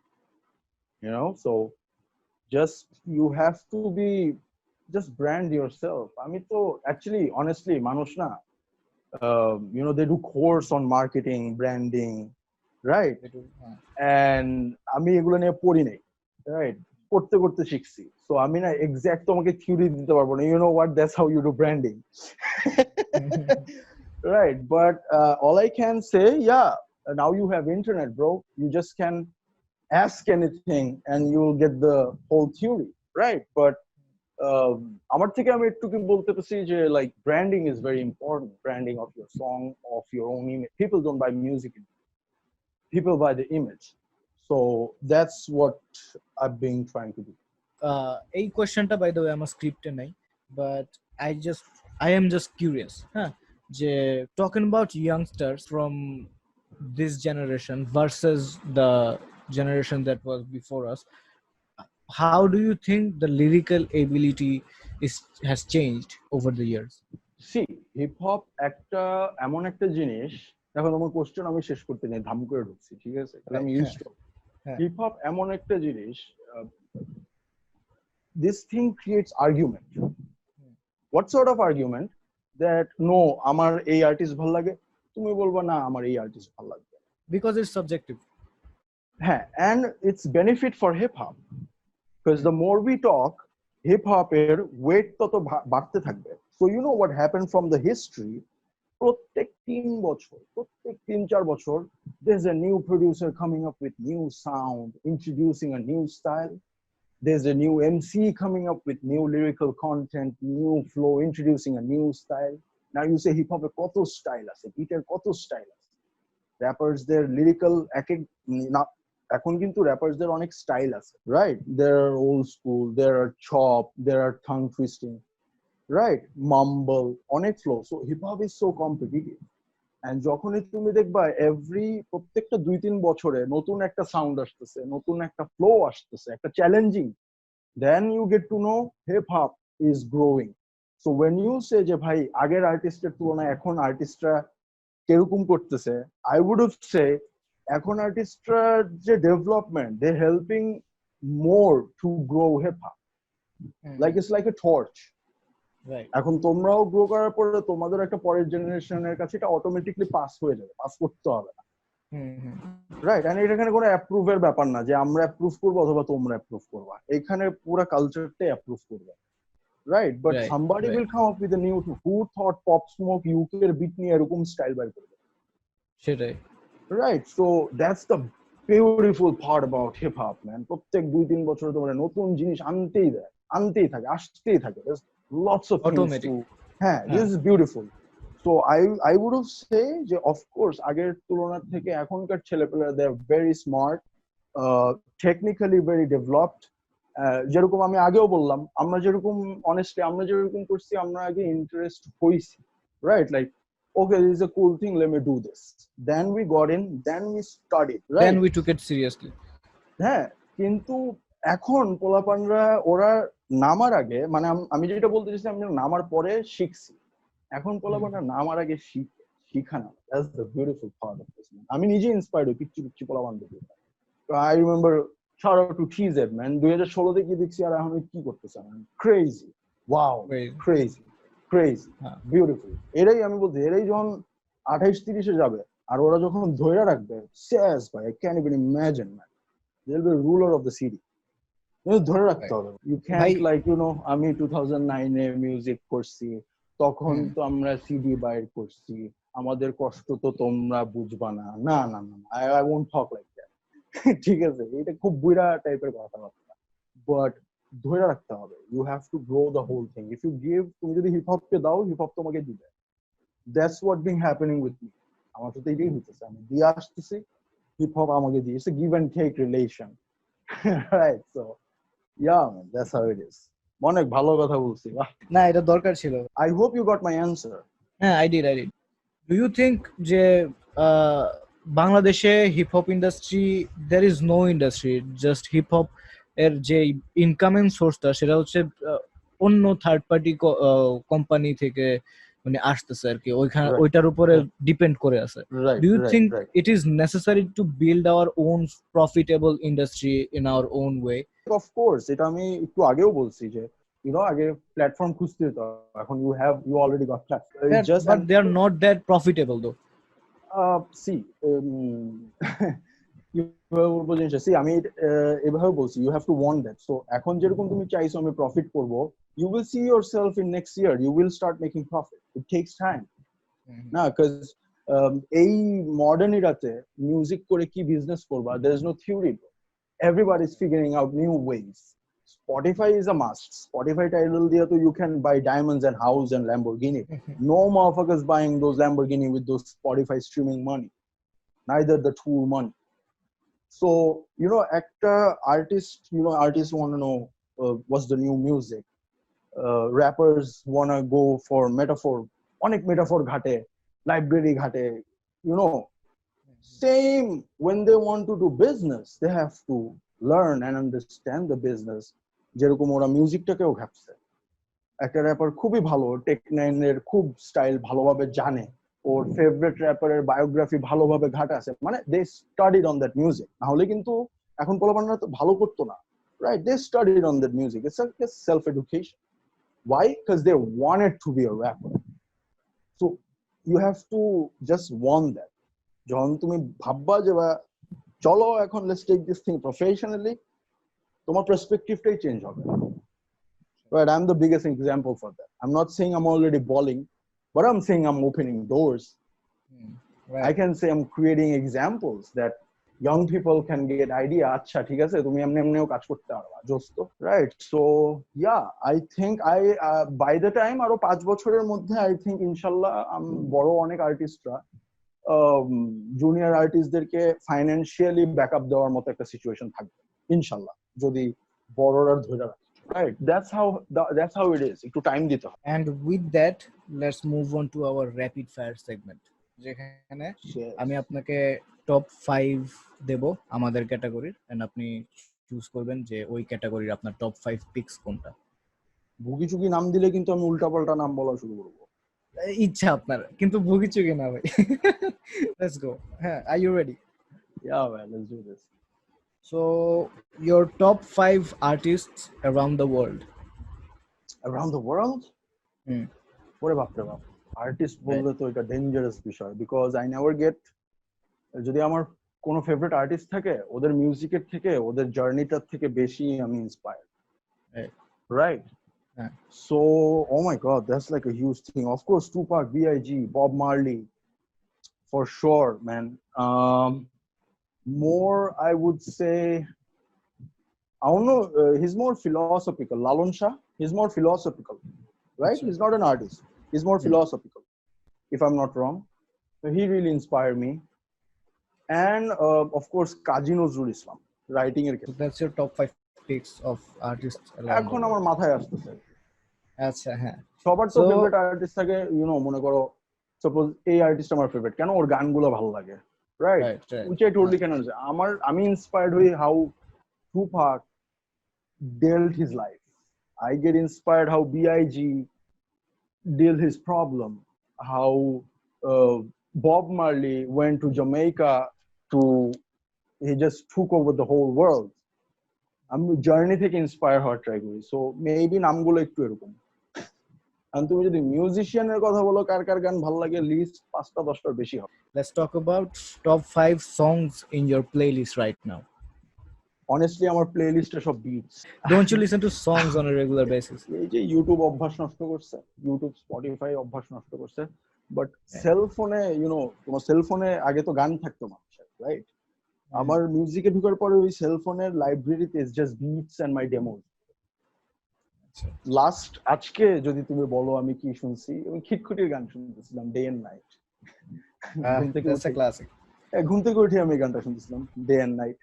you know. So just you have to be just brand yourself. আমি তো actually honestly মানুষ না, you know, they do course on marketing, branding, right? And আমি এগুলো নিয়ে পড়ি নাই, right? পড়তে করতে শিখছি। So আমি না এক্সাক্ট তোমাকে থিওরি দিতে পারবো না, you know what, that's how you do branding. Right, but all I can say, yeah, now you have internet, bro. You just can ask anything and you will get the whole theory, right? But আমার থেকে আমি একটু কি বলতে পারছি যে like branding is very important. Branding of your song, of your own image. People don't buy music, people buy the image. So that's what I've been trying to do. এই কোয়েশ্চেনটা বাই দ্য ওয়ে আমার স্ক্রিপ্টে নাই, but I am just curious, হ্যাঁ, যে talking about youngsters from this generation versus the generation that was before us, how do you think the lyrical ability has changed over the years? See, hip hop একটা এমন একটা জিনিস, দেখো তোমার question আমি শেষ করতে নেই, ধাম করে ঢুকছি, ঠিক আছে, আমি ইউজড টু হিপ হপ এমন একটা জিনিস, this thing creates argument. What sort of argument? That no, আমার এই আর্টিস্ট ভালো লাগে, তুমি বলবা না আমার এই আর্টিস্ট ভালো লাগবে, because it's subjective. হ্যাঁ, and it's benefit for hip hop because the more we talk, hip hop এর weight তত বাড়তে থাকবে. So you know what happened from the history, প্রত্যেক 3-4 বছর there's a new producer coming up with new sound, introducing a new style. There's a new MC coming up with new lyrical content, new flow, introducing a new style. Now you say hip hop এর কত style আছে, বিটের কত style আছে, rappers their lyrical না, এখন কিন্তু rappers দের অনেক স্টাইল আছে, right? There are old school, there are chop, there are tongue twisting, right? Mumble, অনেক flow. So hip hop is so competitive. And যখনই তুমি দেখবা প্রত্যেকটা 2-3 বছরে নতুন একটা সাউন্ড আসতেছে, নতুন একটা ফ্লো আসতেছে, একটা challenging, then you get to know hip hop is growing. So when you say যে ভাই আগের আর্টিস্টের তুলনায় এখন আর্টিস্টরা কিরকম করতেছে, I would have say এখন আর্টিস্টরা যে development, they helping more to grow hip hop. Like it's like a torch. এখন তোমরাও গ্রো করার পরে তোমাদের একটা পরের জেনারেশনের কাছে এটা অটোমেটিকলি পাস হয়ে যাবে, পাস করতে হবে না, রাইট? এন্ড এখানে কোনো অ্যাপ্রুভের ব্যাপার না যে আমরা অ্যাপ্রুভ করবো অথবা তোমরা অ্যাপ্রুভ করবা, এখানে পুরো কালচারটাই অ্যাপ্রুভ করবে, right? But somebody will come up with a new to, who thought pop smoke UK এর বিট নিয়ে এরকম স্টাইল বাইর করবে, সেটাই, right? So that's the beautiful part about hip hop, man. প্রত্যেক 2-3 বছরে তোমরা নতুন জিনিস আনতেই থাকে, আসতেই থাকে, lots of things to, this is beautiful. So I would have say যে of course আগের তুলনার থেকে এখনকার ছেলেপেলেরা they are very smart, technically very developed, যেরকম আমি আগেও বললাম, আমরা যেরকম অনেস্টলি আমরা যেরকম করছি, আমরা আগে ইন্টারেস্ট হইছি, right? Like okay, this is a cool thing, let me do this. Then we got in, then we studied, right? Then we took it seriously. হ্যাঁ, কিন্তু এখন পোলাপানরা ওরা নামার আগে, মানে আমি যেটা বলতে চাইছি, আমি নামার পরে শিখছি। এখন পোলাপানরা নামার আগে শিখানো, that's the beautiful part of this. আমি নিজে ইন্সপায়ার্ড হই পিচ্ছি পিচ্ছি পোলাপান দেখে। I remember shout out to TZ man, 2016 তে কি দেখছি আর এখন কি করতেছে, crazy, wow, crazy crazy, beautiful. এরাই আমি বলছি, এরাই যখন 28-30-এ যাবে আর ওরা যখন ধৈর্য রাখবে, শেষ ভাই, I can even imagine man, they will be ruler of the city. ধরে রাখতে হবে, you can't like you know, আমি 2009-এ মিউজিক করছি, তখন তো আমরা সিডি বাইর করছি, আমাদের কষ্ট তো তোমরা বুঝবা না, না না না, I won't talk like that. ঠিক আছে, এটা খুব বুড়া টাইপের কথাবার্তা, বাট ধরে রাখতে হবে, you have to grow the whole thing. If you give, তুমি যদি হিপ হপকে দাও, হিপ হপ তোমাকে দিবে। That's what being happening with me. আমার সাথে এটাই হইতেছে, আমি দিয়ে আসতেছি, হিপ হপ আমাকে দিয়ে, it's a give and take relation, right? So yeah man, that's how it is. অনেক ভালো কথা বলছি, না এটা দরকার ছিল। I hope you got my answer. হ্যাঁ, I did. Do you think যে বাংলাদেশে hip hop industry, there is no industry, just hip hop এর যে ইনকামিং সোর্সটা সেটা হচ্ছে অন্য থার্ড পার্টি কোম্পানি থেকে মানে আসতেছে আর কি, ওইখানে ওইটার উপরে ডিপেন্ড করে আছে। Do you think it is necessary to build our own profitable industry in our own way? Of course, এটা আমি একটু আগেও বলছি যে আগে প্ল্যাটফর্ম খুঁজতে হতো, এখন you already got platform. Just but they are not that profitable though. See, আমি এভাবে বলছি, you have to want that. So এখন যেরকম তুমি চাইছো আমি প্রফিট করব, you will see yourself in next year, you will start making profit. It takes time. না, because এই মডার্ন এরাতে মিউজিক করে কি বিজনেস করবা, there is no theory. Everybody is figuring out new ways. Spotify is a must. Spotify title diya to you can buy diamonds and house and Lamborghini. No motherfuckers buying those Lamborghini with those Spotify streaming money. Neither the tour money. So, actor, artists want to know what's the new music. Rappers want to go for metaphor. Onek metaphor ghate, library ghate, Same when they want to do business, they have to learn and understand the business. যেরকম ওরা মিউজিকটাকেও ঘাটছে, একটা wrapper খুবই ভালো, টেক9 এর খুব style ভালোভাবে জানে, ওর favourite র্যাপারের biography ভালোভাবে ঘাটাছে, মানে they studied on that music. না হলে কিন্তু এখন পোলাপানরা তো ভালো করতো না, right? They studied on that music, it's like self education. Why? Because they wanted to be a rapper. So you have to just want that. যখন তুমি ভাববা যে চলো এখন let's take this thing professionally, তোমার পার্সপেক্টিভটাই চেঞ্জ হবে। Right, I'm the biggest example for that. I'm not saying I'm already balling, but I'm saying I'm opening doors. Right. I can say I'm creating examples that young people can get idea. আচ্ছা ঠিক আছে, তুমি এমনিও কাজ করতে পারবা, দোস্ত, right? So yeah, I think by the time আরো 5 বছরের মধ্যে I think ইনশাআল্লাহ বড় অনেক আর্টিস্টরা জুনিয়র আর্টিস্টদেরকে ফাইন্যান্সিয়ালি ব্যাকআপ দেওয়ার মতো একটা সিচুয়েশন থাকবে ইনশাআল্লাহ, যদি বড়রা ধরে রাখে, right? That's how it is. একটু টাইম দিতে হবে। And with that, let's move on to our rapid fire segment, যেখানে আমি আপনাকে টপ 5 দেব আমাদের ক্যাটাগরির, এন্ড আপনি চুজ করবেন যে ওই ক্যাটাগরির আপনার টপ 5 পিকস কোনটা। ভুগিচুগি নাম দিলে কিন্তু আমি উল্টাপাল্টা নাম বলা শুরু করব। ইচ্ছা আপনার, কিন্তু ভুগিচুগি না ভাই। Let's go. Are you ready? Yeah man, let's do this. So your top 5 artists around the world. Around the world? ওরে বাপ রে বাপ, আর্টিস্ট বললে তো এটা ডেঞ্জারাস বিষয়, বিকজ আই নেভার গেট, যদি আমার কোনো ফেভারিট আর্টিস্ট থাকে, ওদের মিউজিকের থেকে ওদের জার্নিটার থেকে বেশি আমি inspired, right? So, oh my God, that's like a huge thing. Of course, Tupac, B.I.G., Bob Marley, for sure, man. More, I would say, I don't know, he's more philosophical. Lalon Shah, he's more philosophical, right? He's not an artist. He's more philosophical, if I'm not wrong. So he really inspired me. And of course, Kaji Nazrul Islam, writing. So that's your top 5 picks of artists around the এখন world? আমার মাথায় আসতেছে আচ্ছা হ্যাঁ সবার তো So favourite artist থাকে মনে করো সাপোজ এই আর্টিস্ট আমার ফেভারিট কেন ওর গানগুলো ভালো লাগে right right. Which I totally can আমি ইন্সপায়ার্ড হই how টুপাক dealt his life. I get inspired how BIG dealt his problem, how Bob Marley went to Jamaica to he just took over the whole world. আমি journey থেকে inspire হওয়ার try করি so maybe নামগুলো একটু এরকম আর তুমি যদি মিউজিশিয়ানের কথা বলো কার কার গান ভালো লাগে লিস্ট 5টা 10টার বেশি হবে let's talk about top 5 songs in your playlist right now. Honestly আমার প্লেলিস্টে সব bits Don't you listen to songs on a regular basis? এই যে ইউটিউব অভ্যাস নষ্ট করছে ইউটিউব স্পটিফাই অভ্যাস নষ্ট করছে বাট সেলফোনে তোমার সেলফোনে আগে তো গান থাকতো মানুষের রাইট আমার মিউজিকে ঢোকার পরে ওই সেলফোনের লাইব্রেরিতে is just beats and my demos last আজকে যদি তুমি বলো আমি কি শুনছি আমি খিটখিটির গান শুনতেছিলাম day and night That's a classic. ঘুম থেকে উঠে আমি গানটা শুনতেছিলাম day and night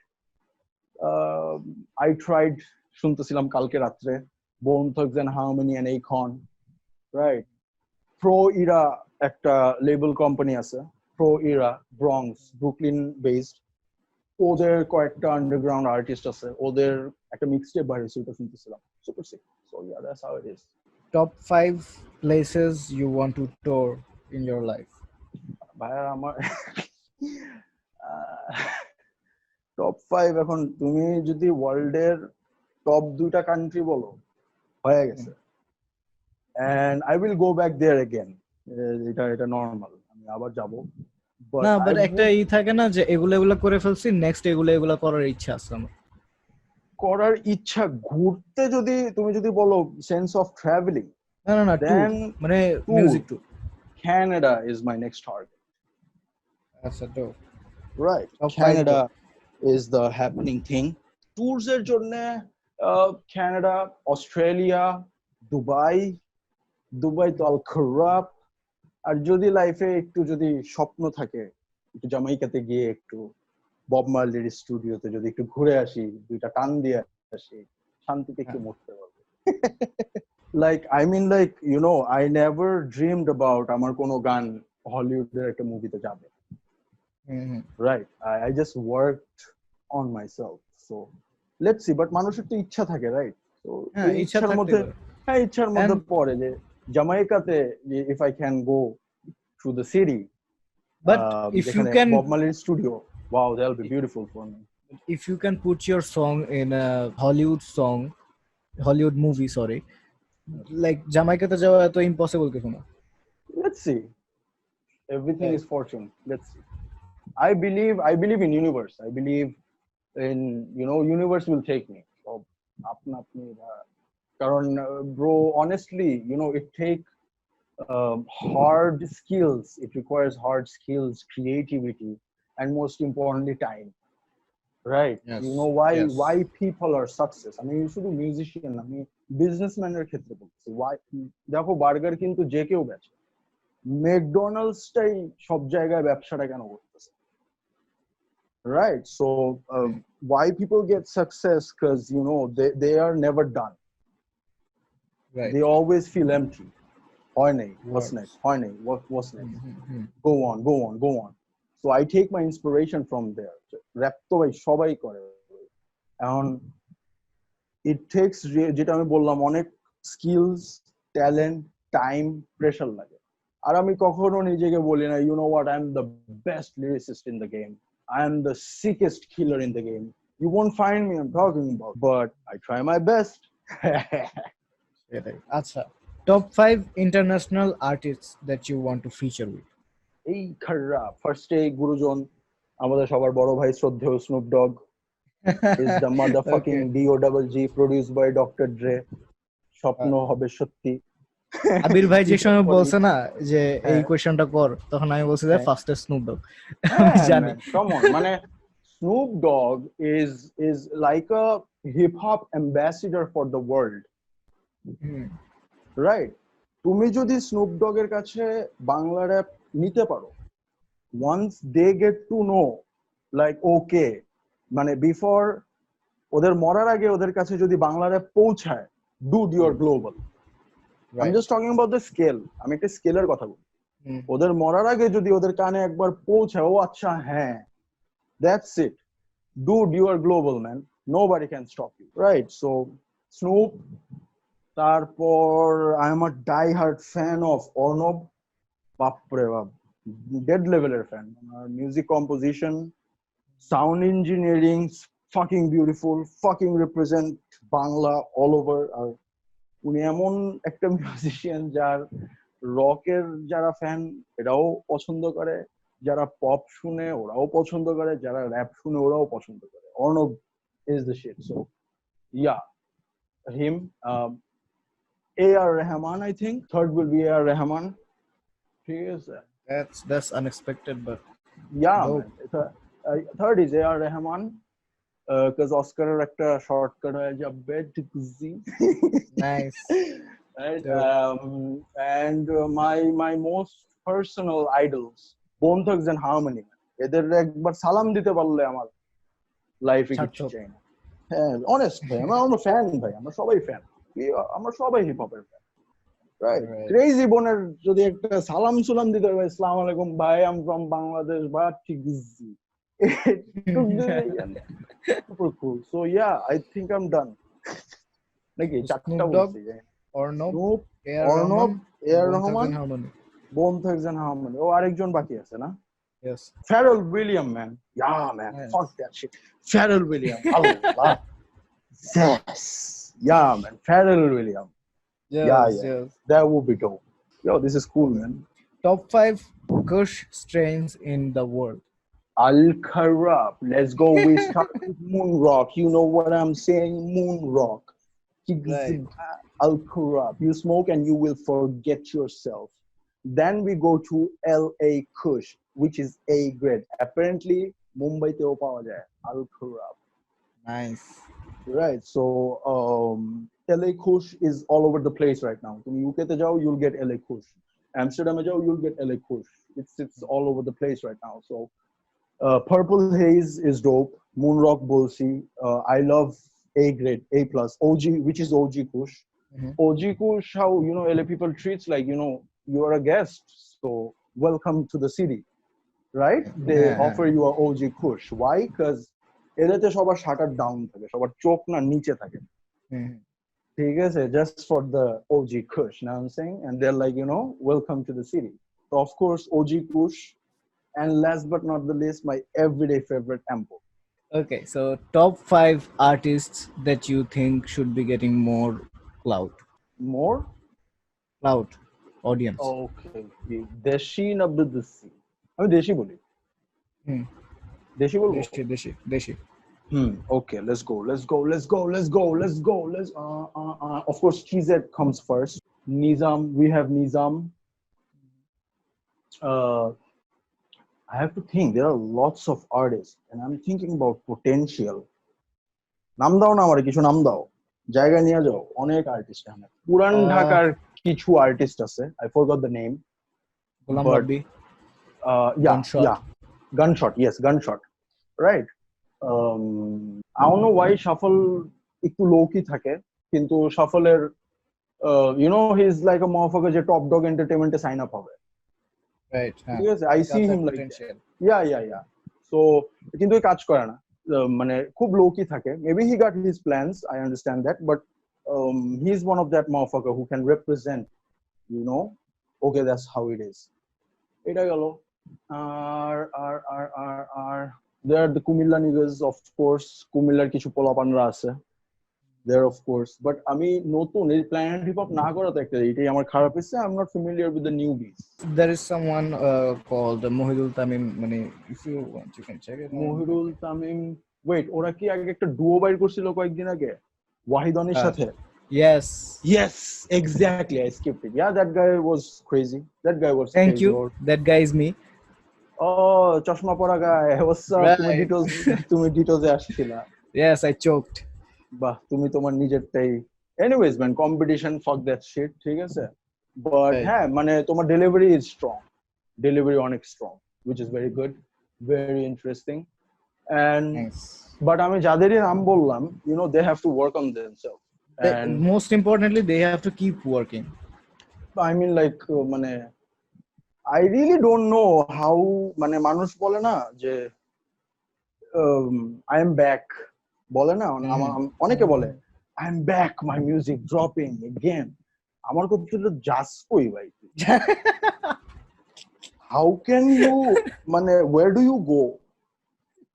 I tried শুনতেছিলাম কালকে রাত্রে bone thugs and harmony and Akon right pro era একটা লেবেল কোম্পানি আছে pro era Bronx Brooklyn based ওদের কয়েকটা আন্ডারগ্রাউন্ড আর্টিস্ট আছে ওদের একটা মিক্সটেপ বাইরে সেটা শুনতেছিলাম super sick so yeah that's how it is Top 5 places you want to tour in your life. ভাইয়া আমার টপ 5 এখন তুমি যদি ওয়ার্ল্ডের টপ 2টা কান্ট্রি বলো হয়ে গেছে and I will go back there again এটা নরমাল আমি আবার যাব না বাট একটা থাকে না যে এগুলা করে ফেলছি নেক্সট এগুলা করার ইচ্ছা আছে আমার করার ইচ্ছা ঘুরতে যদি তুমি যদি বলো সেন্স অফ ট্রাভেলিং না Then মানে music to Canada is my next target আচ্ছা তো right Top 5 Canada is the happening thing tours এর জন্য Canada Australia দুবাই তো আল খারাপ আর যদি লাইফে একটু যদি স্বপ্ন থাকে একটু জামাইকাতে গিয়ে একটু বব মার্লির স্টুডিওতে যদি একটু ঘুরে আসি দুইটা টান দিয়ে আসি শান্তিতে একটু মরতে পারবো like I mean like I never dreamed about আমার কোনো গান হলিউডের একটা মুভিতে যাবে right I just worked on myself so let's see but মানুষের তো ইচ্ছা থাকে right so ইচ্ছার মধ্যে পড়ে যে জামাইকাতে if I can go to the city but if you can Bob Marley studio wow that'll be beautiful for me if you can put your song in a Hollywood movie sorry like Jamaica te jawa to impossible কিছু না let's see everything is fortune let's see I believe in universe I believe in universe will take me apna apni karon bro honestly it take hard skills it requires hard skills creativity and most importantly time right yes. why people are success I mean you should be musician I mean businessman এর ক্ষেত্রে বলছি why দেখো burger কিন্তু যে কেউ বেচে McDonald's টাই সব জায়গায় ব্যবসাটা কেন করতেছে right so why people get success cuz they are never done right they always feel empty hoy nahi what's next hoy nahi what's next go on so I take my inspiration from there rap to bhai shobai kore এখন it takes যেটা আমি বললাম অনেক skills talent time pressure লাগে আর আমি কখনো নিজেকে বলি না what I'm the best lyricist in the game I am the sickest killer in the game you won't find me I'm talking about but I try my best acha top 5 international artists that you want to feature with এই খারাপ ফার্স্টে গুরুজন আমাদের সবার বড় ভাই শ্রদ্ধেয় Snoop dog is the motherfucking DOGG produced by Dr. Dre স্বপ্ন হবে সত্যি আবির ভাই যে সময় বলছে না যে এই কোশ্চেনটা কর তখন আমি বলছি যে ফাস্টেস্ট স্নুপ ডগ আমি জানি come on মানে Snoop Dogg is like a hip hop ambassador for the world right তুমি যদি স্নুপ ডগের কাছে বাংলা র‍্যাপ নিতে পারো once they get to know like okay মানে before ওদের মরার আগে ওদের কাছে যদি বাংলা র‍্যাপ পৌঁছায়, dude you are global. I'm just talking about the scale. আমি একটা স্কেলের কথা বলি। ওদের মরার আগে যদি ওদের কানে একবার পৌঁছায়, ও আচ্ছা হ্যাঁ, that's it. Dude you are global, man. Nobody can stop you, right? So Snoop, তারপর I am a die hard fan of Ornob. বাপরে বাপ, dead level fan. Music composition, sound engineering, fucking beautiful, fucking represent Bangla all over. আর উনি এমন একটা musician যার রকের যারা fan এরাও পছন্দ করে, যারা পপ শুনে ওরাও পছন্দ করে, যারা র‍্যাপ শুনে ওরাও পছন্দ করে। Ornob is the shit. So yeah, him. A.R. Rahman, I think. Third will be A.R. Rahman. ঠিক আছে, That's unexpected, but yeah, man. Third is A.R. Rahman, because Oscar একটা শর্টকাট হয়ে যাবে, nice. Right? And my most personal idols, Bone Thugs and Harmony. এদের একবার সালাম দিতে পারলে আমার লাইফে কিছু চাই না। হ্যাঁ, অনেস্ট ভাই, আমরা ফ্যান ভাই, আমরা সবাই ফ্যান, আমরা সবাই হিপ হপের ফ্যান, রাইট? ক্রেজি বোনের যদি একটা সালাম সুলাম দিতে হবে, আসসালামু আলাইকুম ভাই, আই এম ফ্রম বাংলাদেশ, বা ঠিক easy, super cool. So yeah, I think I'm done. নাকি চারটা বলছি, Ornob, A.R. Rahman, Bone Thugs and Harmony. ও আরেকজন বাকি আছে না? Yes. Pharrell Williams, man. Yeah, man. Yes. Fuck that shit. Pharrell Williams. Allah. Yes. Yeah, man. Pharrell Williams. Yes, yeah. That would be dope. Yo, this is cool, man. Top 5 Kush strains in the world. Al-Kharab. Let's go. We start with Moon Rock. You know what I'm saying? Moon Rock. Right. Al-Kharab. You smoke and you will forget yourself. Then we go to LA Kush, which is A grade. Apparently, Mumbai teo pawa jay. Al-Kharab. Nice. Right. So, LA Kush is all over the place right now. Tumi UK te jao, you'll get LA Kush. Amsterdam te jao, you'll get LA Kush. It's all over the place right now. So, Purple Haze is dope. Moonrock Bolsi. I love A grade, A plus. OG, which is OG Kush. OG Kush, how, LA people treats like, you're a guest, so welcome to the city, right? They offer you a OG Kush. Why? Because এদেরতে সবার shutter down থাকে, সবার চোখ না নিচে থাকে, ঠিক আছে, just for the OG Kush, you know what I'm saying? And they're like, welcome to the city. So of course OG Kush, and last but not the least, my everyday favorite, Ample. Okay, so top 5 artists that you think should be getting more clout audience. Okay, দেশি না বিদেশি? আমি দেশি বলি। দেশি বলবো? দেশি। Okay, let's go. Of course, TZ comes first. Nizam, we have Nizam. I have to think. There are lots of artists, and I'm thinking about potential. নাম দাও না আমারে, কিছু নাম দাও, জায়গা নিয়ে যাও, অনেক আর্টিস্ট আছে। পুরান ঢাকার কিছু আর্টিস্ট আছে, I forgot the name. Golam Rabbi. Gunshot, yes, Gunshot, right? I don't know why Shuffle একটু low key থাকে, কিন্তু Shuffle-এর he's like a motherfucker যে Top Dog Entertainment এ sign up হবে, right? ঠিক আছে, I see him like that. Yeah. So কিন্তু কাজ করে না, মানে খুব low key থাকে. Maybe he got his plans, I understand that, but he's one of that motherfucker who can represent, okay, that's how it is. এটা গেল। আর there are the Kumilla niggas, of course. Kumillar কিছু পোলাপানরা আছে there, of course, but আমি নতুন এই planet hip hop না করা তো একটা, এটাই আমার খারাপ হচ্ছে। I'm not familiar with the newbies. There is someone called Mohidul Tamim, মানে if you want you can check it. Mohidul Tamim, wait, ওরা কি আগে একটা ডুও বাইর করছিল কয়েকদিন আগে ওয়াহিদনের সাথে? Yes, exactly, I skipped it. Yeah, that guy was crazy. Thank you. That guy is me. Oh, চশমা পরা guy. What's up? তুমি ডিটেইলসে আসছিলা। Yes, I choked. বাহ, তুমি তোমার নিজেরটাই। Anyways, man, competition, fuck that shit, ঠিক আছে? But হ্যাঁ, মানে তোমার delivery অনেক strong, which is very good, very interesting. and Nice. but আমি যাদেরই নাম বললাম, they have to work on themselves. And Most importantly, they have to keep working. I mean like মানে I really don't know how মানে মানুষ বলে না যে I am back বলে না, অনেকে বলে I am back, my music dropping again. আমার কথা হলো জাস্ট কই ভাই, how can you মানে where do you go?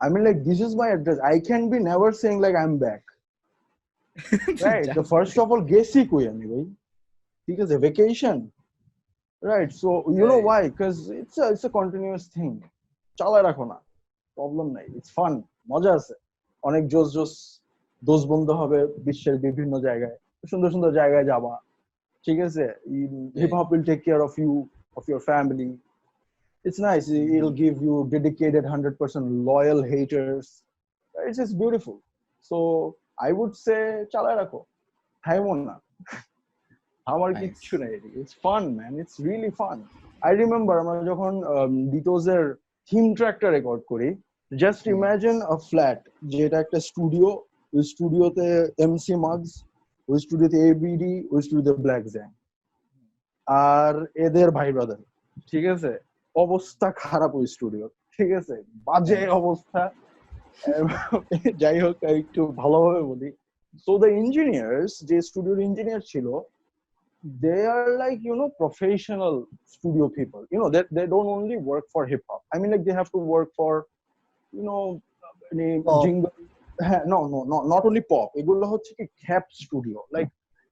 I mean like this is my address. I can be never saying like I'm back. Right? The first of all গেছি কই আমি ভাই, ঠিক আছে, vacation. Right? So you know why? Because it's a continuous thing. চালায় রাখো না, problem নাই, it's fun, মজা আছে, অনেক জোস দোষ বন্ধু হবে বিশ্বের বিভিন্ন জায়গায়, সুন্দর সুন্দর জায়গায় যাবা, ঠিক আছে, hip hop will take care of you, of your family. It's nice, it'll give you dedicated 100% loyal haters. It's just beautiful. So I would say চালায় রাখো, থাইমো না, আমার কিচ্ছু নেই, it's fun man, it's really fun. I remember আমরা যখন ডিটোজের theme ট্র্যাকটা record করি, just imagine আ flat, যেটা একটা স্টুডিও, ওই স্টুডিওতে এমসি মাগস, ওই স্টুডিওতে এবিডি, ওই স্টুডিওতে ব্ল্যাক জ্যাং, আর এদের ভাই ব্রাদার, ঠিক আছে, অবস্থা খারাপ ওই স্টুডিও, ঠিক আছে, বাজে অবস্থা। যাই হোক একটু ভালোভাবে বলি, সো দ্য ইঞ্জিনিয়ার্স, যে স্টুডিওর ইঞ্জিনিয়ার ছিল, they are like professional studio people, they don't only work for hip hop. I mean like they have to work for jingle, no not only pop, এগুলো হচ্ছে কি খ্যাপ স্টুডিও, লাইক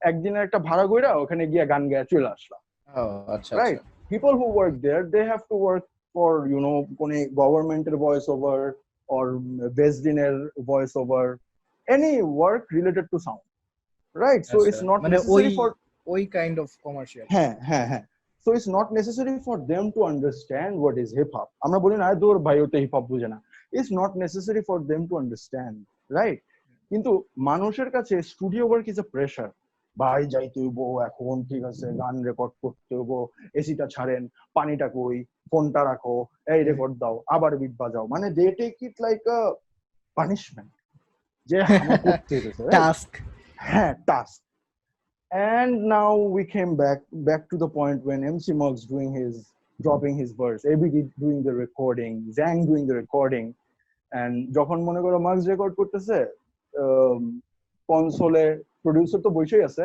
একদিনের একটা ভাড়া কইরা ওখানে গিয়া গান গায়া চলে আসলাম, আচ্ছা, right? People who work there, they have to work for কোন গভর্নমেন্টের ভয়েস ওভার or বেসডিনের voice over, any work related to sound, right? So it's not necessary for ওই kind of commercial. হ্যাঁ so it's not necessary for them to understand what is hip hop. আমরা বলি না দূর ভাই ওটা hip hop বুঝে না, it's not necessary for them to understand, right? কিন্তু মানুষের কাছে studio work is a pressure, ভাই যাইতে হইব এখন, ঠিক আছে, গান রেকর্ড করতে হইব, এসিটা ছাড়েন, পানিটা কই, ফোনটা রাখো, এই রেকর্ড দাও, আবার বিট বাজাও, মানে they take it like a punishment, যে আমার করতে হইছে টাস্ক, হ্যাঁ task. And now we came back to the point when MC Muggs dropping his verse, ABD doing the recording, Zang doing the recording, and যখন মনে করো Muggs record করতেছে, কনসোলে producer তো বসেই আছে,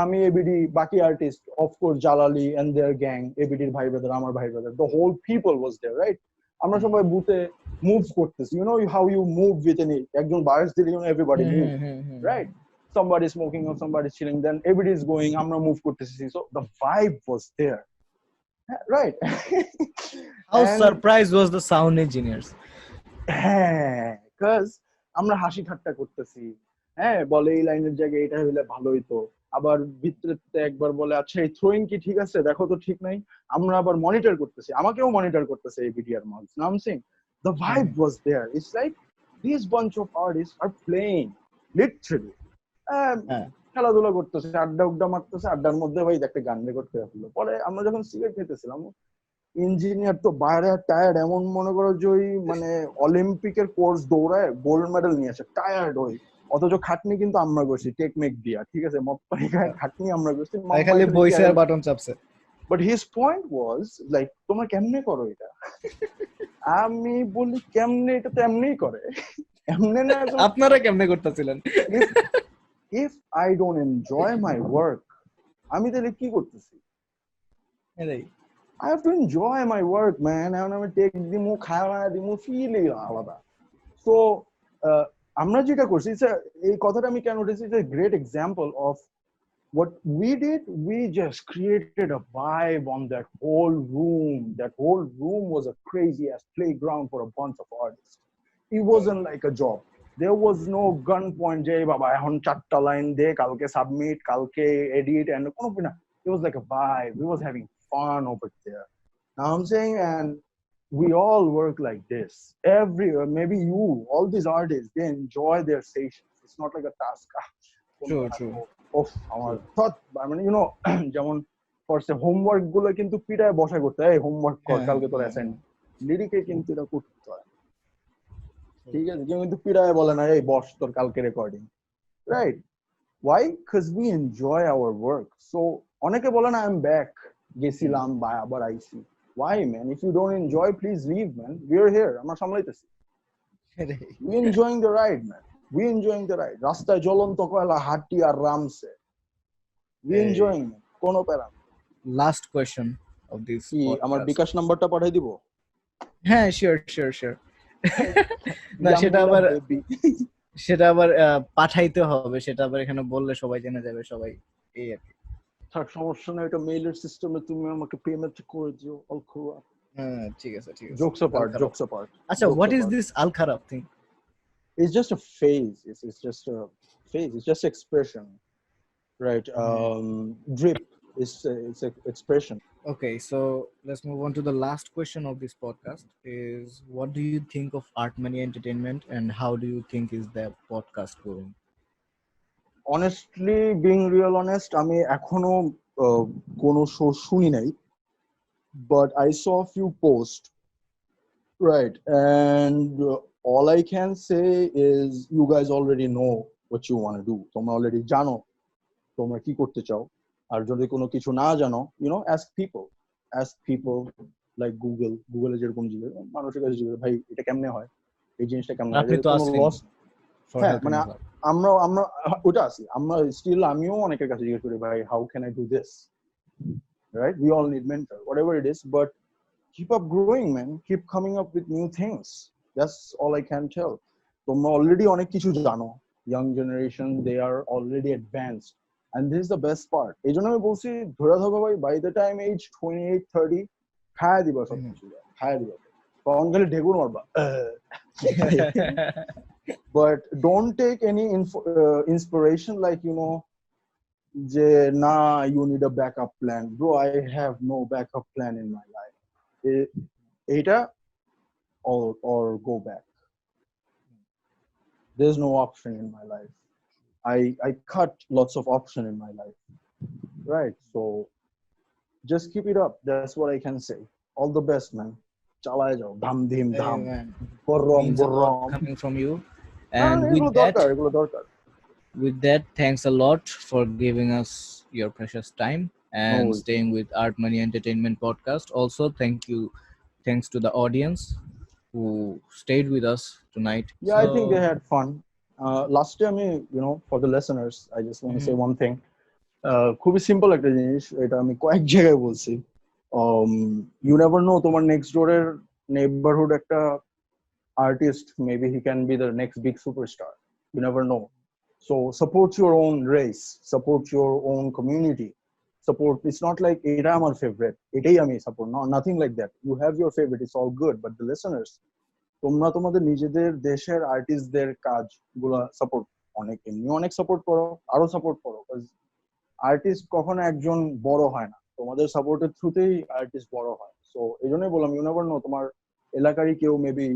আমি ABD, বাকি আর্টিস্ট, অফকোর্স জালালি and their gang, ABD এর ভাই ব্রাদার, আমার ভাই brother, the whole people was there, right? আমরা সবাই বুথে মুভ করতেছি, how you move with একজন বায়াস দিলে everybody move, right? Somebody smoking or somebody chilling, then everybody is going, amra move kortechi, so the vibe was there, right? How surprised was the sound engineers? Because amra hashi ঠাট্টা করতেছি, বলে এই লাইনের জায়গায় এটা হইলে ভালো হইতো, আবার ভিতরেতে একবার বলে আচ্ছা এই থ্রোইং কি ঠিক আছে দেখো তো ঠিক নাই, আমরা আবার মনিটর করতেছি, আমাকেও মনিটর করতেছে এই ভিডিওর মার্কস, নাম Singh, the vibe was there. It's like these bunch of artists are playing literally, খেলাধুলা করতেছে, আড্ডা মারতেছে, আড্ডার মধ্যে ভাই একটা গান রেকর্ড করে ফেললো। পরে আমরা যখন সিগারেট খেতেছিলাম, ইঞ্জিনিয়ার তো বাইরে টায়ার্ড, এমন মনে করো যে ওই মানে অলিম্পিকের কোর্স দৌড়ায় গোল্ড মেডেল নিয়ে আসে, টায়ার্ড ওই, অথচ খাটনি কিন্তু আমরা করছি টেকমেক দিয়া, ঠিক আছে, মপ্পানি খাটনি আমরা করছি, খালি বইসে আর বাটন চাপছে। But his point was like তোমরা কেমনে করো এটা? আমি বলি কেমনে, এটা তো এমনিই করে, এমনি না, আপনারা কেমনে করতেছিলেন? If I don't enjoy my work, আমি তাহলে কি করতেছি? I have to enjoy my work, man. আমি টেক দিমু, খাওয়া দিমু, ফিলই আলাদা। So আমরা যেটা করছি, এই কথাটা আমি কেন উঠেছি, it's a great example of what we did. We just created a vibe on that whole room. That whole room was a crazy ass playground for a bunch of artists. It wasn't like a job. There was no gun point, jay baba ehon 4ta line de kalke submit, kalke edit, and kono na. It was like a vibe. We was having fun over there. Now I'm saying, and we all work like this. Maybe you, all these artists, they enjoy their sessions. It's not like a task. True. Of our thought, I mean, যেমন করছে homework গুলো কিন্তু পিটায় বসা করতে, এই homework কর, কালকে তোর অ্যাসাইনমেন্ট, লিরিকে কিন্তু এটা করতে হয়। ঠিক আছে, কেউ কিন্তু পিড়ায় বলে না এই বস তোর কালকে recording, right? Why? Because we enjoy our work. So অনেকে বলে না I'm back, গেছিলাম বা আবার আইছি. Why man? If you don't enjoy, please leave man. We're here. আমরা সামলাইতেছি. We enjoying the ride man. We enjoying the ride. রাস্তায় জ্বলন্ত কয়লা হাঁটি আর রামছে. We enjoying it. কোনো প্যারা না। Last question of this কি আমার podcast. বিকাশ নাম্বারটা পাঠাই দিব? হ্যাঁ, sure. না সেটা আবার পাঠাইতে হবে, সেটা আবার এখানে বললে সবাই জেনে যাবে, সবাই এই আর কি। থাক, সমস্যা নাই, এটা মেইলের সিস্টেমে তুমি আমাকে পেমেন্ট করে দিও। অল খারাপ। হ্যাঁ, ঠিক আছে। Jokes apart. আচ্ছা, what is this al kharab thing? It's just a phase. It's just a phase. It's just expression, right? Drip is it's an expression. Okay, so let's move on to the last question of this podcast is what do you think of Art Money Entertainment and how do you think is the podcast going? Honestly, being real honest, আমি এখনো কোনো show শুনি নাই, but I saw a few posts, right? And all I can say is you guys already know what you want to do. তোমরা already জানো তোমরা কি করতে চাও, আর যদি কোনো কিছু না জানো, ask people like Google এ যেরকম জিজ্ঞেস মানুষের কাছে জিজ্ঞেস, ভাই এটা কেমনে হয়, এই জিনিসটা কেমনে হয়, কোনো লস। হ্যাঁ, মানে আমরা ওটা আছি, আমরা স্টিল আমিও অনেকের কাছে জিজ্ঞেস করি, ভাই how can I do this, right? We all need mentor, whatever it is, but keep up growing man, keep coming up with new things. That's all I can tell. তোমরা অলরেডি অনেক কিছু জানো, young generation, they are already advanced, and this is the best part. এই জন্য আমি বলছি ধরে থাকো ভাই, by the time age 28-30 খায়া দিবা সব কিছু, খায়া দিবা, তখন খালি ঢেকুর মারবা। But don't take any inspiration like যে না you need a backup plan. Bro, I have no backup plan in my life. Eta or go back. There's no option in my life. I cut lots of option in my life, right? So just keep it up. That's what I can say. All the best, man. Chalai jao, dham dhim dham, borrom coming from you. And with that, thanks a lot for giving us your precious time and staying with Art Money Entertainment Podcast. Also, thanks to the audience who stayed with us tonight. Yeah, I think they had fun. Last time, for the listeners, I just want to say one thing. খুবই simple একটা জিনিস, এটা আমি কয়েক জায়গায় বলছি। You never know, তোমার next door এর neighborhood একটা artist, maybe he can be the next big superstar. You never know. So support your own race, support your own community. Support, it's not like এটা আমার favorite, এটাই আমি support, no, nothing like that. You have your favorite, it's all good, but the listeners, তোমরা তোমাদের নিজেদের দেশের আর্টিস্টদের কাজগুলো support, অনেক সাপোর্ট করো, আরো সাপোর্ট করো, আর্টিস্ট কখনো একজন বড় হয় না, তোমাদের সাপোর্টের থ্রুতেই আর্টিস্ট বড় হয়। সো এই জন্যই বললাম, ইউ নেভার নো, তোমার এলাকারই কেউ মেবি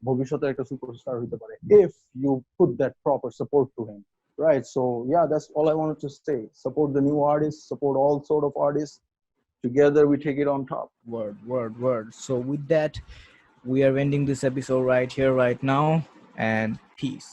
ভবিষ্যতে একটা সুপারস্টার হতে পারে, if you put that proper support to him, right? So yeah, that's all I wanted to say. Support the new artists, support all sort of artists. Together we take it on top. Word. So with that, we are ending this episode right here, right now, and peace.